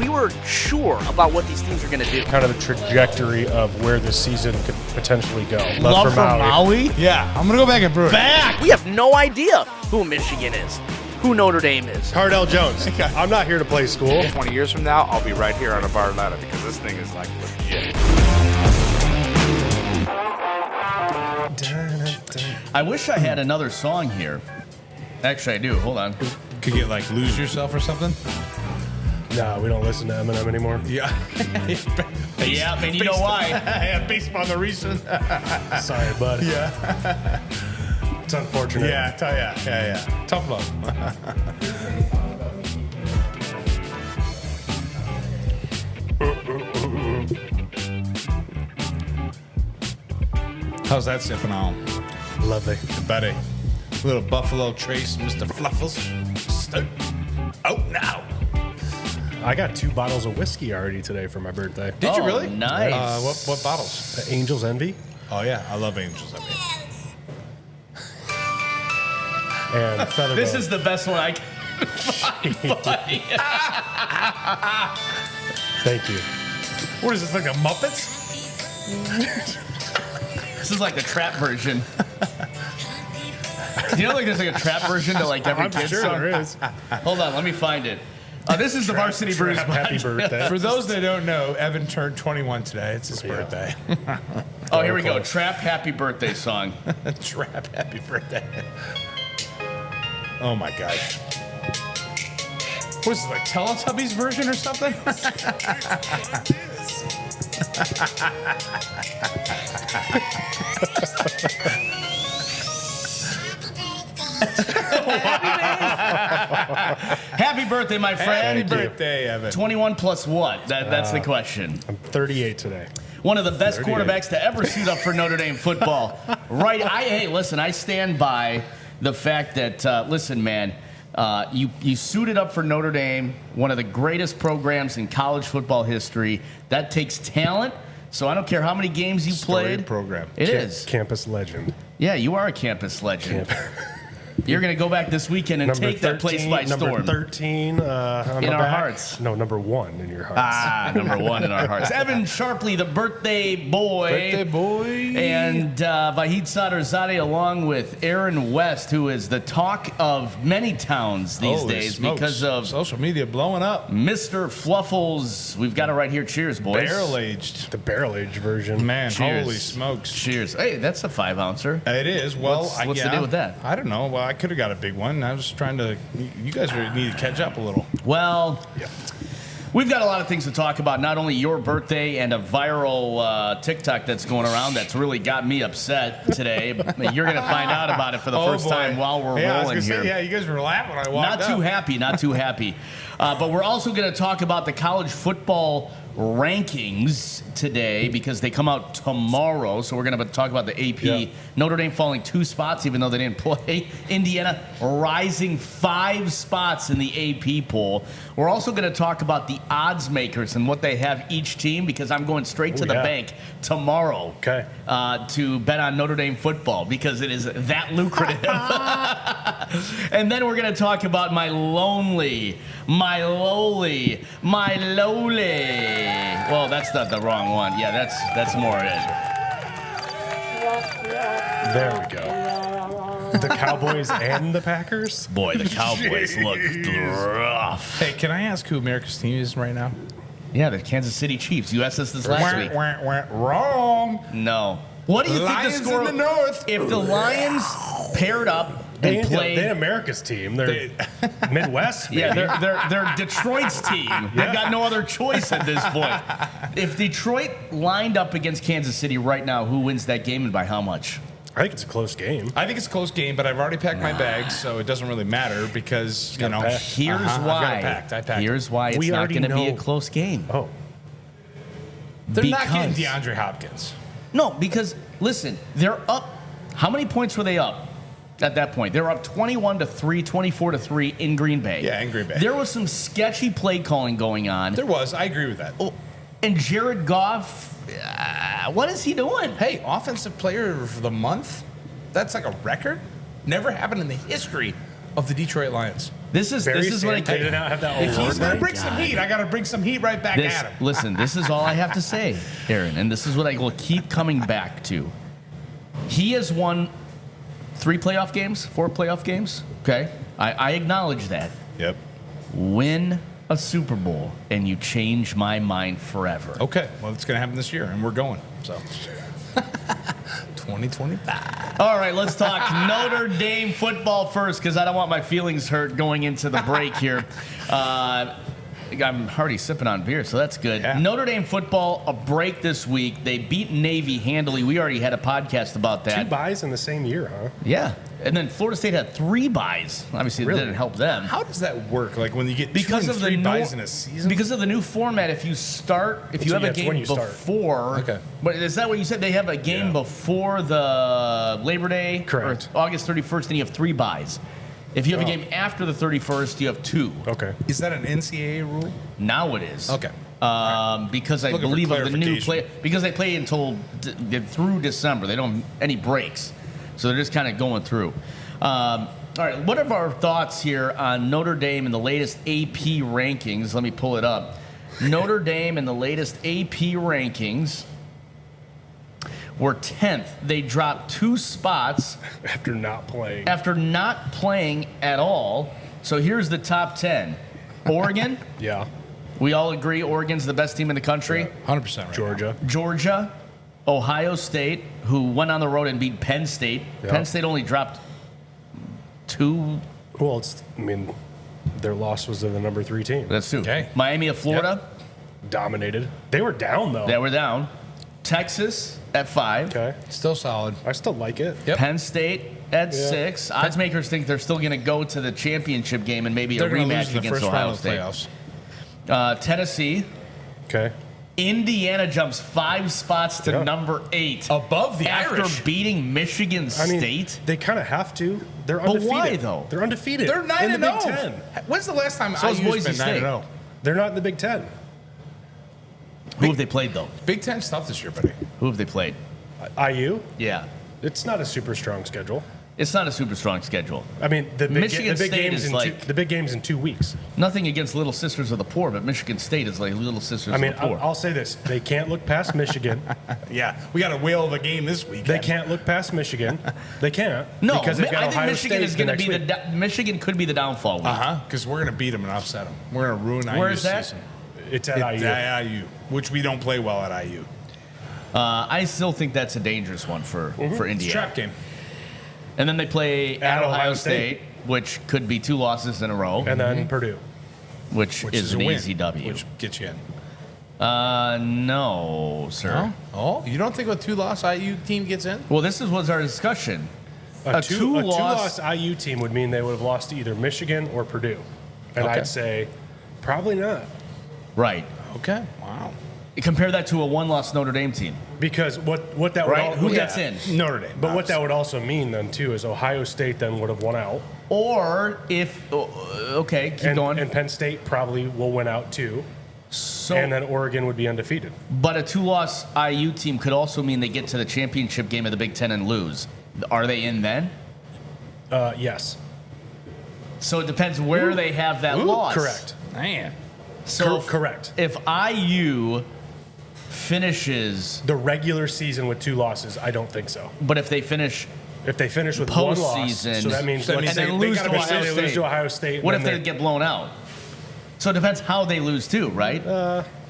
we were sure about what these teams are going to do. Kind of the trajectory of where this season could potentially go. Love for Maui? Yeah, I'm going to go back and brew it. We have no idea who Michigan is, who Notre Dame is. Cardell Jones. I'm not here to play school. 20 years from now, I'll be right here on a bar ladder because this thing is like legit. I wish I had another song here. Actually, I do. Hold on. Could you like lose yourself or something? No, we don't listen to Eminem anymore. Yeah. Yeah, man, you know why. Yeah, based upon the recent. Sorry, bud. Yeah. It's unfortunate. Yeah. Tough love. How's that sipping on? Lovely. Buddy. Little Buffalo Trace, Mr. Fluffles. Out now. I got 2 bottles of whiskey already today for my birthday. Did you really? Nice. What bottles? The Angel's Envy Oh, yeah. I love Angels. and Featherboa. This is the best one I can find, buddy. Thank you. What is this, like the Muppets? This is like the trap version. Do you know like there's like a trap version to like every I'm kid's sure song? there is. Hold on, let me find it. This is the Varsity Brews Happy Podcast. birthday. For those that don't know, Evan turned 21 today. It's his birthday. Oh, here we go. Trap Happy Birthday song. Trap, happy birthday. Oh, my gosh. What is it, like Teletubbies version or something? Happy birthday, my friend. Happy birthday, Evan. 21 plus what? That's the question. I'm 38 today. One of the best 38. quarterbacks to ever suit up for Notre Dame football. Right. Hey, listen, I stand by the fact that, listen, man, you suited up for Notre Dame, one of the greatest programs in college football history. That takes talent. So I don't care how many games you Storied played. program. It is. Campus legend. Yeah, you are a campus legend. You're going to go back this weekend and Number take that place by number storm. 13 on In the our back. hearts. No, number 1 in your hearts. Ah, number 1 in our hearts. Evan Sharpley, the birthday boy. Birthday boy. And Vahid Sadrzadeh along with Aaron West, who is the talk of many towns these Holy days smokes. because of social media blowing up. Mr. Fluffles. We've got it right here. Cheers, boys. Barrel aged. The barrel-aged version. Man, Cheers. holy smokes. Cheers. Hey, that's a 5-ouncer. It is. Well, What's the deal with that? I don't know. Well, I could have got a big one. I was just trying to. You guys need to catch up a little. Well, Yeah. we've got a lot of things to talk about. Not only your birthday and a viral TikTok that's going around that's really got me upset today. But you're going to find out about it for the first time while we're I was rolling gonna here. Say, yeah, you guys were laughing when I walked Not too happy, not too happy. But we're also going to talk about the college football rankings today because they come out tomorrow. So we're going to talk about the AP. Yeah. Notre Dame falling 2 spots even though they didn't play. Indiana rising 5 spots in the AP poll. We're also going to talk about the odds makers and what they have each team because I'm going straight to the bank tomorrow to bet on Notre Dame football because it is that lucrative. And then we're going to talk about my lowly. Well, that's not the wrong one. Yeah, that's more it. There we go. The Cowboys and the Packers? Boy, the Cowboys look rough. Hey, can I ask who America's team is right now? Yeah, the Kansas City Chiefs. You asked us this last week. Wrong. No. What do you Lions think the score? in the North. If the Lions paired up and played, They're America's team. They're Midwest. yeah, baby. they're Detroit's team. They've got no other choice at this point. If Detroit lined up against Kansas City right now, who wins that game and by how much? I think it's a close game. I think it's a close game, but I've already packed my bags, so it doesn't really matter because, you know. Here's I've why. got it packed. I packed it. Here's why it's We not already going to be a know. close game. Oh, They're not getting Because- DeAndre Hopkins. No, because listen, they're up. How many points were they up at that point? They were up 21-3, 24-3 in Green Bay. Yeah, in Green Bay. There was some sketchy play calling going on. There was. I agree with that. Oh, and Jared Goff, what is he doing? Hey, offensive player of the month? That's like a record? Never happened in the history of the Detroit Lions. This is what I They did not have that If he's award. gonna bring some heat, I gotta bring some heat right back at him. Listen, this is all I have to say, Aaron, and this is what I will keep coming back to. He has won 4 playoff games. Okay, I acknowledge that. Yep. Win a Super Bowl, and you change my mind forever. Okay, well, it's gonna happen this year, and we're going. So, 2025. All right, let's talk Notre Dame football first, because I don't want my feelings hurt going into the break here. I'm already sipping on beer, so that's good. Yeah. Notre Dame football, a break this week. They beat Navy handily. We already had a podcast about that. 2 buys in the same year, huh? Yeah. And then Florida State had 3 buys. Obviously, it didn't help them. How does that work? Like when you get Because 2 of and the 3 new- buys in a season? Because of the new format, if you have a it's game when you start. before, Okay. But is that what you said? They have a game before the Labor Day, Correct. or August 31st, and you have 3 buys. If you have a game after the 31st, you have 2. Okay. Is that an NCAA rule? Now it is. Okay. Because I Looking for believe of the new clarification. because they play until through December. They don't have any breaks, so they're just kind of going through. All right, what are our thoughts here on Notre Dame in the latest AP rankings? Let me pull it up. Notre Dame in the latest AP rankings were 10th. They dropped 2 spots After not playing. after not playing at all. So here's the top 10. Oregon, Yeah. we all agree Oregon's the best team in the country. 100% right. Georgia. Georgia, Ohio State, who went on the road and beat Penn State. Yeah. Penn State only dropped 2. Well, their loss was to the number 3 team. That's 2. Okay. Miami of Florida, Dominated. They were down, though. they were down. Texas at 5. Okay. Still solid. I still like it. Yep. Penn State at Yeah. 6. Odds makers think they're still going to go to the championship game and maybe They're a going to lose rematch in the against first Ohio round of the State. playoffs. Tennessee. Okay. Indiana jumps 5 spots to Yeah. number 8. Above the after Irish. beating Michigan I mean, State. they kind of have to. They're But undefeated. why, though? They're undefeated. They're 9 in the and Big 0. Ten. When's the last time So is IU's Boise been 9 State. and 0? They're not in the Big Ten. Who have they played, though? Big Ten stuff this year, buddy. Who have they played? IU. Yeah. It's not a super strong schedule. It's not a super strong schedule. I mean, the big Michigan State games is in like- the big games in 2 weeks. Nothing against Little Sisters of the Poor, but Michigan State is like Little Sisters I mean, of the Poor. I'll say this: they can't look past Michigan. Yeah, we got a whale of a game this week. They can't look past Michigan. They can't. no, because they've got I think Ohio Michigan State is going to next be week. Michigan could be the downfall week. Because we're going to beat them and upset them. We're going to ruin IU's Where is that? season. It's at It's IU. at IU, which we don't play well at IU. I still think that's a dangerous one for It's a Indiana. trap game. And then they play at Ohio State, State. which could be 2 losses in a row, And then Purdue. which is a an win, easy W. Which gets you in. No, sir. Oh, you don't think a 2-loss IU team gets in? Well, this was our discussion. A two-loss- two-loss IU team would mean they would have lost to either Michigan or Purdue. And Okay. I'd say probably not. Right. Okay. Wow. Compare that to a 1-loss Notre Dame team. Because what that would Right? Who gets in? Notre Dame. But what that would also mean then too is Ohio State then would have won out. Or if, okay, keep going. And Penn State probably will win out too. So, And then Oregon would be undefeated. but a 2-loss IU team could also mean they get to the championship game of the Big Ten and lose. Are they in then? Yes. So it depends where they have that loss. Correct. Man. So Correct. if IU finishes, The regular season with 2 losses, I don't think so. but if they finish, If they finish with 1 loss, Postseason. so that means, So that let's means say and then they lose gotta to be- Ohio say they lose State. to Ohio State. What and if they then get blown out? So it depends how they lose too, right?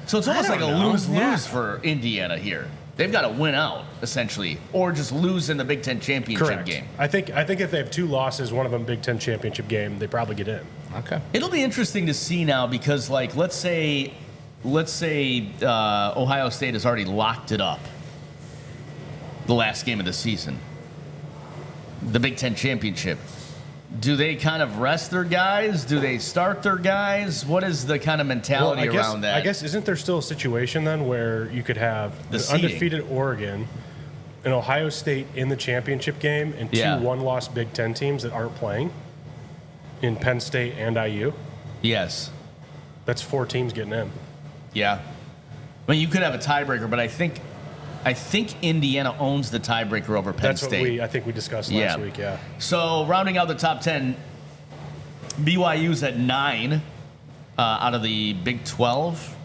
So it's almost like a don't know. lose-lose Yeah. for Indiana here. They've got to win out essentially, or just lose in the Big Ten championship Correct. game. I think if they have 2 losses, one of them Big Ten championship game, they probably get in. Okay. It'll be interesting to see now because, like, let's say Ohio State has already locked it up. The last game of the season, the Big Ten championship. Do they kind of rest their guys? Do they start their guys? What is the kind of mentality around that? I guess isn't there still a situation then where you could have The an seeding. undefeated Oregon, an Ohio State in the championship game, and 2 Yeah. 1-loss Big Ten teams that aren't playing in Penn State and IU? Yes. That's 4 teams getting in. Yeah. I mean, you could have a tiebreaker, but I think Indiana owns the tiebreaker over Penn That's State. what I think we discussed last week. Yeah. So rounding out the top 10, BYU's at 9 out of the Big 12.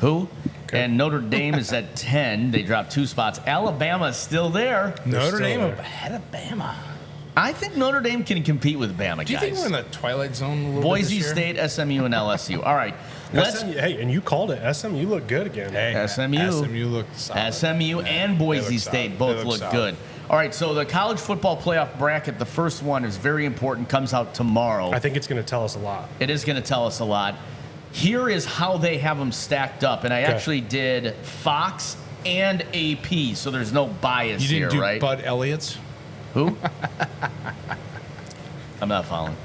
Who? Okay. And Notre Dame is at 10. They dropped 2 spots. Alabama's still there. Notre Dame ahead of Bama. I think Notre Dame can compete with Bama, guys. Do you think we're in the twilight zone a little Boise bit this year? State, SMU, and LSU. All right. Hey, and you called it. SMU look good again. Hey, SMU look solid. SMU and Boise State both look good. All right, so the college football playoff bracket, the first one is very important, comes out tomorrow. I think it's going to tell us a lot. It is going to tell us a lot. Here is how they have them stacked up, and I actually did Fox and AP, so there's no bias here, You didn't do right? Bud Elliott's? Who? I'm not following.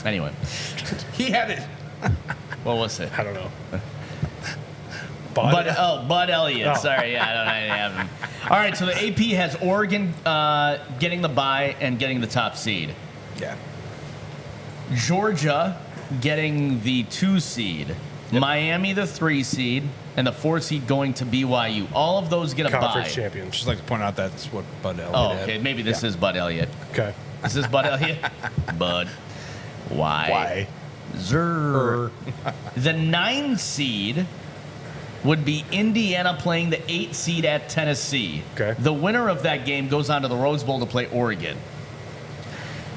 Anyway. He had it. What was it? I don't know. Bud Elliott. Sorry, I didn't have him. All right, so the AP has Oregon getting the bye and getting the top seed. Yeah. Georgia getting the 2 seed. Yep. Miami the 3 seed. And the 4 seed going to BYU. All of those get a Conference bye. champions. Just like to point out that's what Bud Elliott Oh, had. okay. Maybe this is Bud Elliott. Okay. Is this Bud Elliott? Bud. Why? Zer. The 9 seed would be Indiana playing the 8 seed at Tennessee. Okay. The winner of that game goes on to the Rose Bowl to play Oregon.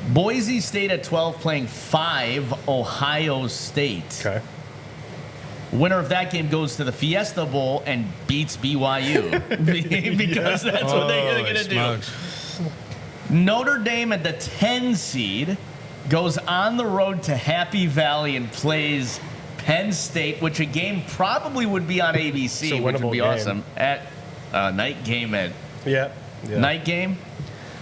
Boise State at 12 playing 5 Ohio State. Okay. Winner of that game goes to the Fiesta Bowl and beats BYU because that's what they're going to do. Notre Dame at the 10 seed goes on the road to Happy Valley and plays Penn State, which a game probably would be on ABC, which would be awesome. At night game at night game.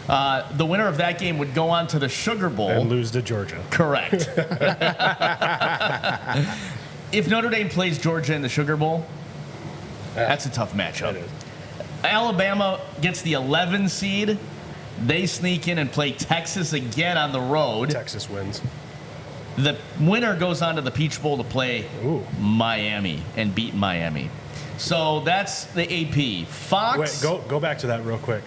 The winner of that game would go on to the Sugar Bowl and lose to Georgia. Correct. If Notre Dame plays Georgia in the Sugar Bowl, that's a tough matchup. Alabama gets the 11 seed. They sneak in and play Texas again on the road. Texas wins. The winner goes on to the Peach Bowl to play Miami and beat Miami. So that's the AP. Fox. Wait, go back to that real quick.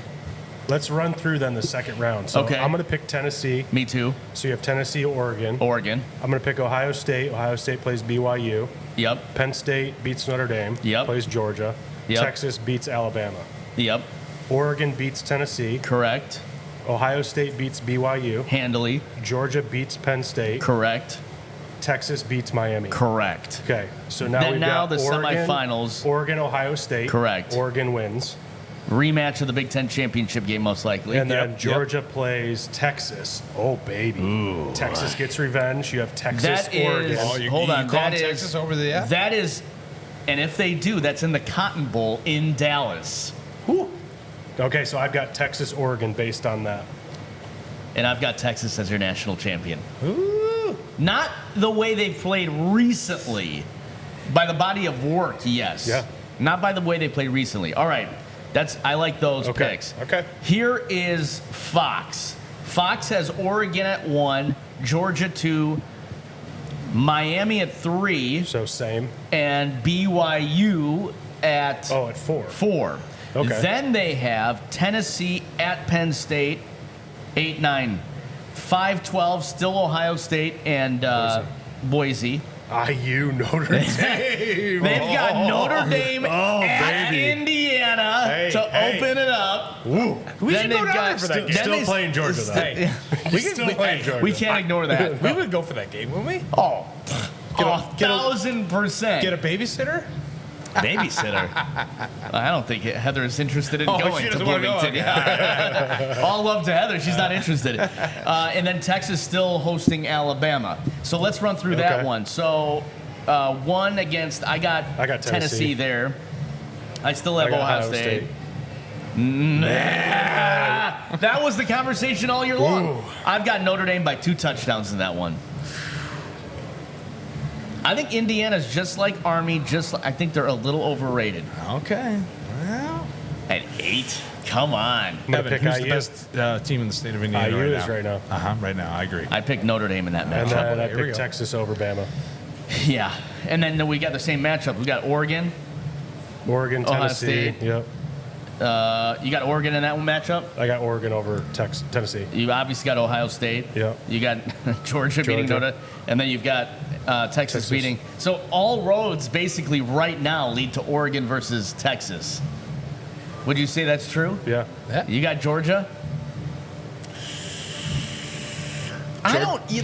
Let's run through then the second round. So I'm going to pick Tennessee. Me too. So you have Tennessee, Oregon. I'm going to pick Ohio State. Ohio State plays BYU. Yep. Penn State beats Notre Dame. Yep. Plays Georgia. Yep. Texas beats Alabama. Yep. Oregon beats Tennessee. Correct. Ohio State beats BYU. Handily. Georgia beats Penn State. Correct. Texas beats Miami. Correct. Okay, so now we've got the Oregon, semifinals. Oregon, Ohio State. Correct. Oregon wins. Rematch of the Big Ten championship game, most likely. And then Georgia plays Texas. Oh, baby. Ooh. Texas gets revenge. You have Texas, Oregon. Hold on. That is Texas over the F? That is, and if they do, that's in the Cotton Bowl in Dallas. Ooh. Okay, so I've got Texas, Oregon based on that. And I've got Texas as your national champion. Ooh. Not the way they've played recently. By the body of work, yes. Yeah. Not by the way they played recently. All right. I like those picks. Okay. Here is Fox. Fox has Oregon at 1, Georgia 2, Miami at 3. So same. And BYU at 4. Okay. Then they have Tennessee at Penn State, 8-9. 5-12, still Ohio State and Boise. IU, Notre Dame. They've got Notre Dame at Indiana to open it up. Ooh. We should go down there for that game. Still playing Georgia, though. We can't ignore that. We would go for that game, wouldn't we? Oh, 1,000%. Get a babysitter? Babysitter. I don't think Heather is interested in going she to doesn't wanna go. Bloomington. All love to Heather. She's not interested. And then Texas still hosting Alabama. So let's run through that one. So one against, I got Tennessee there. I still have Ohio State. That was the conversation all year long. Ooh. I've got Notre Dame by 2 touchdowns in that one. I think Indiana's just like Army. I think they're a little overrated. Okay. Well, at 8, come on. Evan, who's the best team in the state of Indiana IU right is now? right now. Right now, I agree. I picked Notre Dame in that And matchup. then I picked Texas over Bama. Yeah, and then we got the same matchup. We got Oregon, Ohio Tennessee. State. Yep. You got Oregon in that one matchup. I got Oregon over Tennessee. You obviously got Ohio State. Yeah. You got Georgia beating Notre, and then you've got Texas beating. So all roads basically right now lead to Oregon versus Texas. Would you say that's true? Yeah. You got Georgia.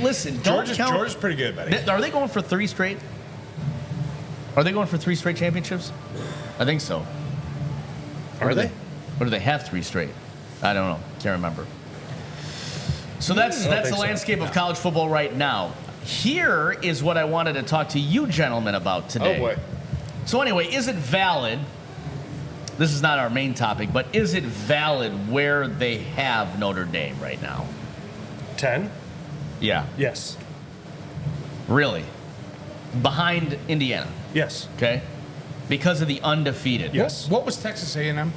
Listen. Don't count. Georgia's pretty good, buddy. Are they going for 3 straight? Are they going for 3 straight championships? I think so. Are they? Or do they have 3 straight? I don't know. Can't remember. So that's the landscape of college football right now. Here is what I wanted to talk to you gentlemen about today. Oh, boy. So anyway, is it valid? This is not our main topic, but is it valid where they have Notre Dame right now? 10? Yeah. Yes. Really? Behind Indiana? Yes. Okay. Because of the undefeated. Yes. What was Texas A&M?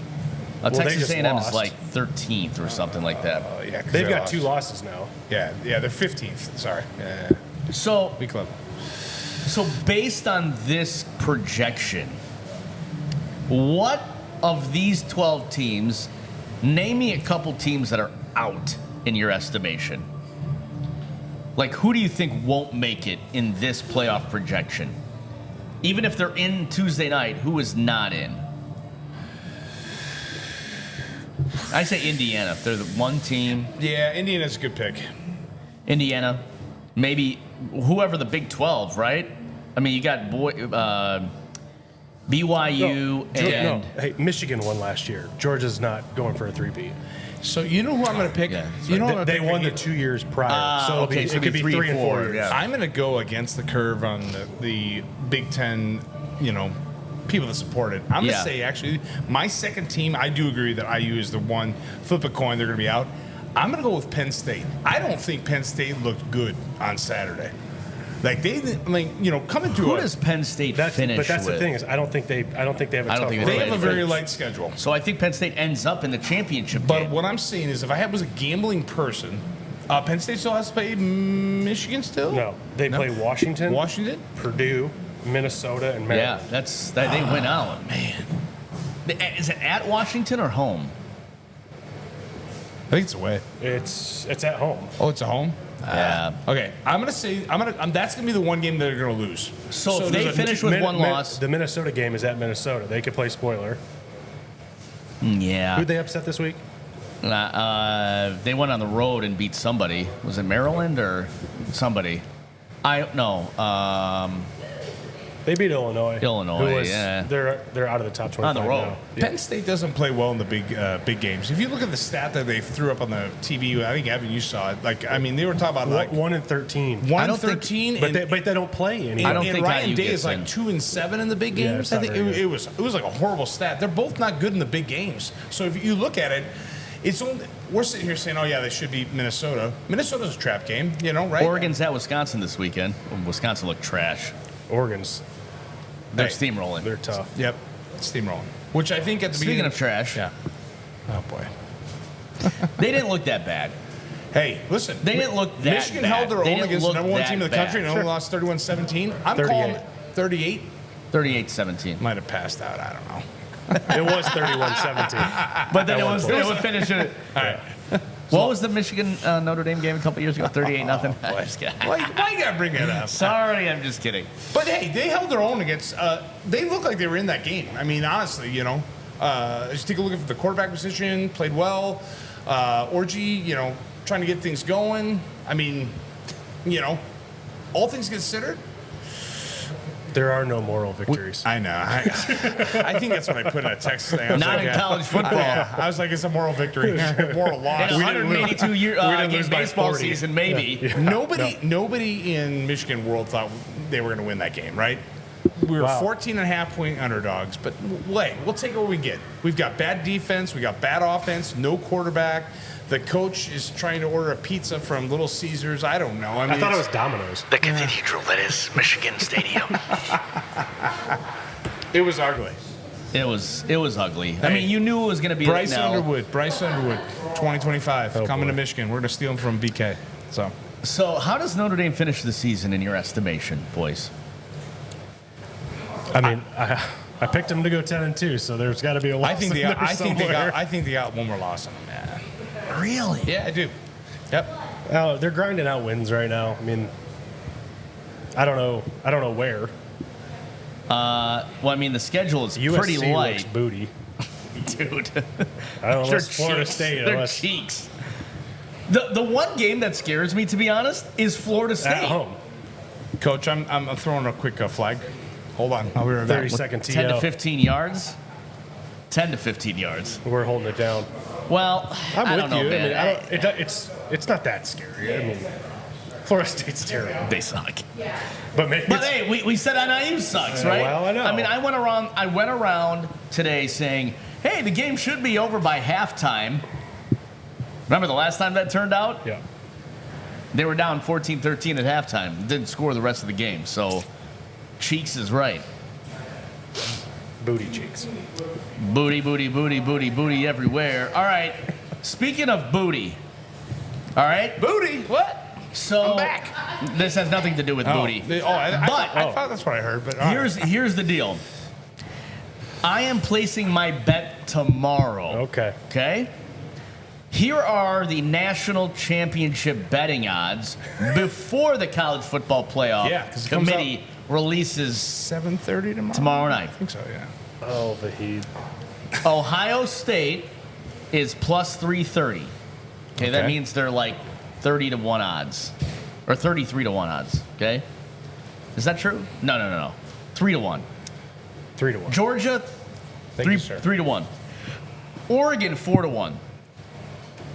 they Texas just A&M is lost. like 13th or something like that. Yeah, 'cause They've they got lost. 2 losses now. Yeah, they're 15th. Sorry. Yeah. So Big club. So based on this projection, what of these 12 teams, name me a couple teams that are out in your estimation? Like, who do you think won't make it in this playoff projection? Even if they're in Tuesday night, who is not in? I say Indiana. If they're the one team, Yeah, Indiana's a good pick. Indiana, maybe whoever the Big 12, right? I mean, you got BYU and Hey, Michigan won last year. Georgia's not going for a 3-peat. So you know who I'm going to pick? Yeah. You know who I'm They gonna won the pick? 2 years prior. So okay, it so could be 3 and 4 years. yeah. I'm going to go against the curve on the Big Ten, people that support it. I'm going Yeah. to say, actually, my second team, I do agree that IU is the one. Flip a coin, they're going to be out. I'm going to go with Penn State. I don't think Penn State looked good on Saturday. Like, coming to who does Penn State finish But that's with? the thing is, I don't think they have a I don't tough think road. They have a Right. very light schedule. So I think Penn State ends up in the championship But game. what I'm saying is, if I was a gambling person, Penn State still has to play Michigan still? No, they play Washington, Washington? Purdue, Minnesota, and Maryland. Yeah, they went out. Man. Is it at Washington or home? I think it's away. It's at home. Oh, it's a home? Yeah. Okay, I'm gonna say that's gonna be the one game that they're gonna lose. So if there's they a- finish with one loss, The Minnesota game is at Minnesota. They could play spoiler. yeah. Who'd they upset this week? They went on the road and beat somebody. Was it Maryland or somebody? They beat Illinois. Illinois, yeah. They're out of the top 25 On the road. now. Yeah. Penn State doesn't play well in the big games. If you look at the stat that they threw up on the TV, I think Evan, you saw it. Like, I mean, they were talking about like 1 and 13. 1 I don't think- 13, But they don't play anymore. I don't and think Ryan IU Day gets is like in. 2 and 7 in the big Yeah, games. it's I not think very good. it was like a horrible stat. They're both not good in the big games. So if you look at it, it's only, we're sitting here saying, oh yeah, they should beat Minnesota. Minnesota's a trap game, right? Oregon's at Wisconsin this weekend. Wisconsin looked trash. Oregon's, They're Hey, steamrolling. they're tough. Yep, steamrolling. Which I think at the Speaking beginning of trash, yeah. Oh boy. they didn't look that bad. Hey, listen. They didn't look that Michigan bad. held their They own didn't against the look number one that team in the bad. country and only lost 31-17. I'm 38. calling 38. 38-17. Might have passed out. I don't know. It was 31-17. But then it At one was point. they would finish it. All right. What was the Michigan Notre Dame game a couple years ago? 38-0. Why you gotta bring that up? Sorry, I'm just kidding. But hey, they held their own against. They looked like they were in that game. I mean, honestly, just take a look at the quarterback position. Played well. Orgy, trying to get things going. I mean, all things considered. There are no moral victories. I know. I think that's what I put in a text thing. I was Not like, in college football. I was like, it's a moral victory, moral loss. In a 182-year didn't lose by baseball 40. season, maybe. Yeah. Nobody in Michigan world thought they were going to win that game, right? We were Wow. 14.5-point underdogs, but we'll take what we get. We've got bad defense, we got bad offense, no quarterback. The coach is trying to order a pizza from Little Caesars. I don't know. I thought it was Domino's. The cathedral that is Michigan Stadium. It was ugly. It was ugly. I Hey, mean, you knew it was going to be Bryce now. Underwood, 2025, coming boy. to Michigan. We're going to steal him from BK. So, how does Notre Dame finish the season in your estimation, boys? I mean, I picked them to go 10-2, so there's got to be a loss. I think they got one more loss on them, man. Really? Yeah, I do. Yep. They're grinding out wins right now. I mean, I don't know where. Well, I mean, the schedule is USC pretty light. looks booty. Dude. I don't know. Their Florida cheeks. State. Their Unless cheeks. The one game that scares me, to be honest, is Florida State. at home. Coach, I'm throwing a quick flag. Hold on. I'll be right back. 30-second TO. 10 to 15 yards. 10 to 15 yards. We're holding it down. Well, I'm I with don't know, you. man. I mean, it's not that scary. I mean, Florida State's terrible. They suck. But Hey, we said NIU sucks, right? Well, I know. I mean, I went around today saying, hey, the game should be over by halftime. Remember the last time that turned out? yeah. They were down 14-13 at halftime. Didn't score the rest of the game. So Cheeks is right. Booty cheeks. Booty, booty, booty, booty, booty everywhere. All right. Speaking of booty. All right. Booty? What? So I'm back. This has nothing to do with booty. I thought that's what I heard. But all right. Here's the deal. I am placing my bet tomorrow. Okay. Okay? Here are the national championship betting odds before the college football playoff Yeah, 'cause it comes committee releases 7:30 tomorrow night. I think so, yeah. Oh, Vahid. Ohio State is plus 330. Okay, that Okay. means they're like 30 to 1 odds. Or 33 to 1 odds. Okay? Is that true? No. 3 to 1. 3 to 1. Georgia, Thank you, sir. 3 to 1. Oregon, 4 to 1.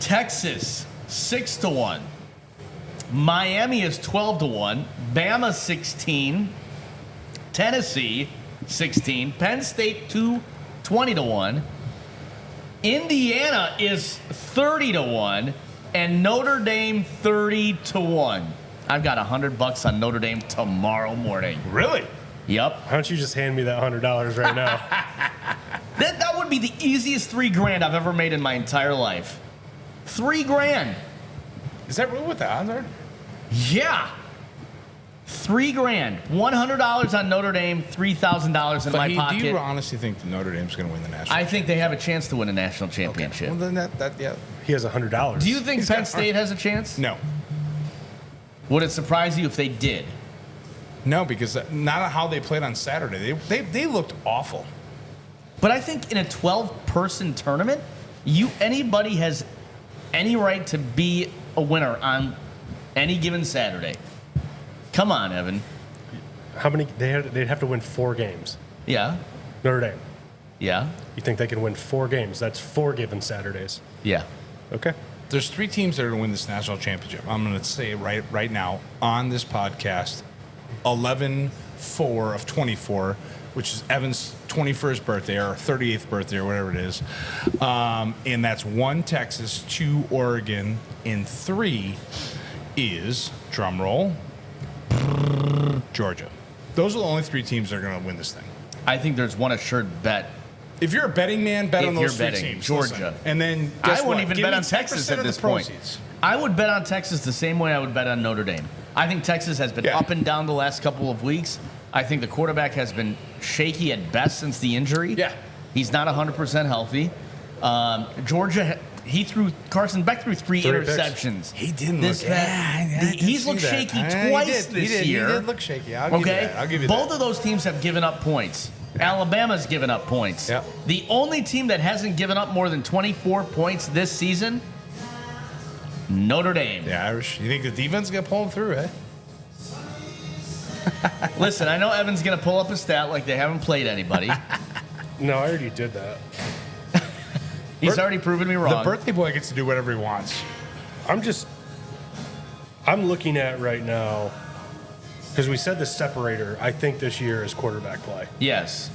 Texas, 6 to 1. Miami is 12 to 1. Bama, 16. Tennessee, 16. Penn State, 20 to 1. Indiana is 30 to 1. And Notre Dame, 30 to 1. I've got $100 on Notre Dame tomorrow morning. Really? Yep. Why don't you just hand me that $100 right now? That would be the easiest $3,000 I've ever made in my entire life. $3,000. Is that really what the odds are? Yeah. $3,000. $100 on Notre Dame, $3,000 in my pocket. Do you honestly think that Notre Dame's going to win the national? I think they have a chance to win a national championship. Well, then yeah. He has $100. Do you think Penn State has a chance? No. Would it surprise you if they did? No, because not how they played on Saturday. They looked awful. But I think in a 12-person tournament, anybody has any right to be a winner on any given Saturday. Come on, Evan. How many? They'd have to win 4 games. Yeah. Notre Dame. Yeah. You think they can win 4 games? That's 4 given Saturdays. Yeah. Okay. There's 3 teams that are going to win this national championship. I'm going to say right now on this podcast, 11-4 of 24, which is Evan's 21st birthday or 38th birthday or whatever it is. And that's 1 Texas, 2 Oregon, and 3 is, drum roll, Georgia. Those are the only 3 teams that are going to win this thing. I think there's one assured bet. If you're a betting man, bet If on you're those 3 betting teams. Georgia. Listen. And then I guess wouldn't what? even Give bet me on Texas 10% at of this the point. proceeds. I would bet on Texas the same way I would bet on Notre Dame. I think Texas has been Yeah. up and down the last couple of weeks. I think the quarterback has been shaky at best since the injury. Yeah. He's not 100% healthy. Georgia, Carson Beck threw 3 interceptions. He didn't This look. He's looked shaky twice this year. He did look shaky. I'll give you that. I'll give you Both that. of those teams have given up points. Alabama's given up points. Yep. The only team that hasn't given up more than 24 points this season, Notre Dame. The Irish. You think the defense is going to pull them through, eh? Listen, I know Evan's going to pull up a stat like they haven't played anybody. No, I already did that. He's already proven me The wrong. birthday boy gets to do whatever he wants. I'm looking at right now, because we said the separator, I think this year is quarterback play. Yes.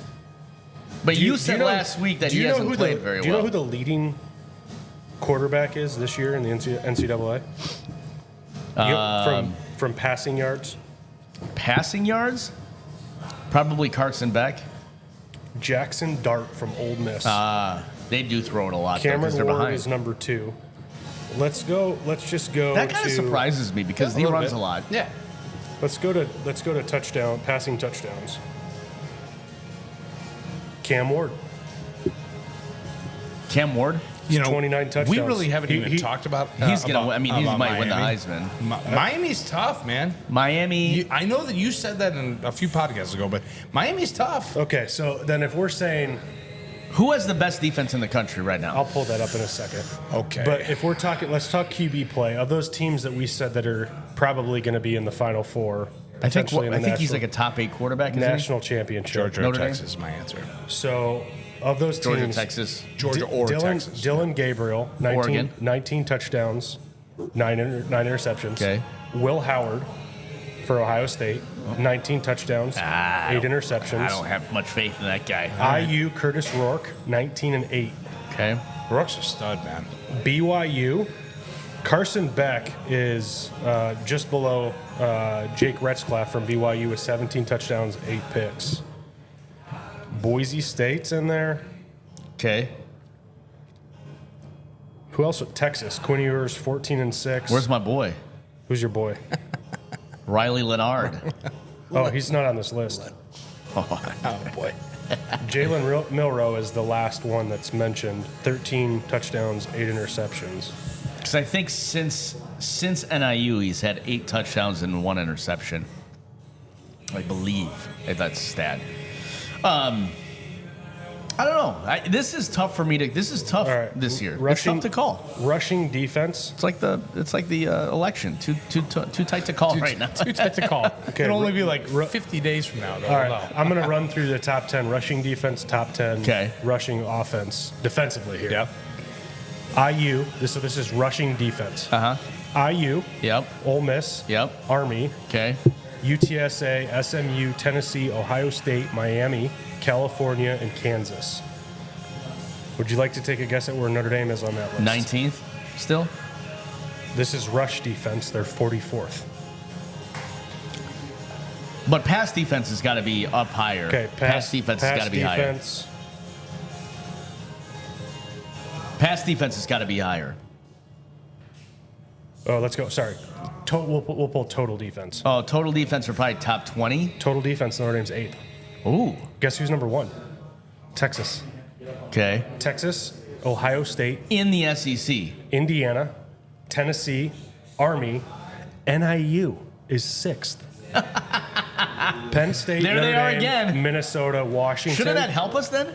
But you said last week that he hasn't played very well. Do you know who the leading quarterback is this year in the NCAA? From passing yards? Passing yards? Probably Carson Beck. Jackson Dart from Ole Miss. They do throw it a lot because they're Cameron Ward behind. is number 2. Let's just go. That kind of surprises me because he runs a lot. Yeah. Let's go to passing touchdowns. Cam Ward. Cam Ward? 29 touchdowns. We really haven't even talked about. He's gonna. I mean, he might win the Heisman. Miami's tough, man. Miami. I know that you said that in a few podcasts ago, but Miami's tough. Okay, so then if we're saying, who has the best defense in the country right now? I'll pull that up in a second. Okay. But if we're talking, let's talk QB play. Of those teams that we said that are probably going to be in the Final Four, I think potentially he's like a top 8 quarterback. Isn't national championship. Georgia or Notre Dame? Texas is my answer. So of those Georgia, teams, Texas. Georgia or Texas. Dylan Gabriel, Oregon. 19 touchdowns, 9 interceptions. Okay. Will Howard for Ohio State, 19 touchdowns, 8 interceptions. I don't have much faith in that guy. IU, Curtis Rourke, 19 and 8. Okay. Rourke's a stud, man. BYU, Carson Beck is just below Jake Retzlaff from BYU with 17 touchdowns, 8 picks. Boise State's in there. Okay. Who else? Texas. Quinn Ewers, 14 and 6. Where's my boy? Who's your boy? Riley Leonard. Oh, he's not on this list. Oh, boy. Jalen Milroe is the last one that's mentioned. 13 touchdowns, 8 interceptions. Because I think since NIU, he's had 8 touchdowns and 1 interception. I believe that's stat. I don't know. This is tough for me to. This is tough this year. It's tough to call. Rushing defense. It's like the election. Too tight to call right now. Too tight to call. Okay, It'll only be like 50 days from now. Though. All right, I'm going to run through the top 10 rushing defense, top 10 Okay. rushing offense defensively here. Yep. IU. This is rushing defense. IU. Yep. Ole Miss. Yep. Army. Okay. UTSA, SMU, Tennessee, Ohio State, Miami, California, and Kansas. Would you like to take a guess at where Notre Dame is on that list? 19th still? This is rush defense. They're 44th. But pass defense has got to be up higher. Okay, pass defense has got to be defense, higher. Pass defense has got to be higher. Oh, let's go. Sorry. We'll pull total defense. Oh, total defense are probably top 20. Total defense, Notre Dame's 8th. Ooh. Guess who's number 1? Texas. Okay. Texas, Ohio State, In the SEC. Indiana, Tennessee, Army, NIU is 6th. Penn State, There Notre they are Dame, again. Minnesota, Washington. Shouldn't that help us then?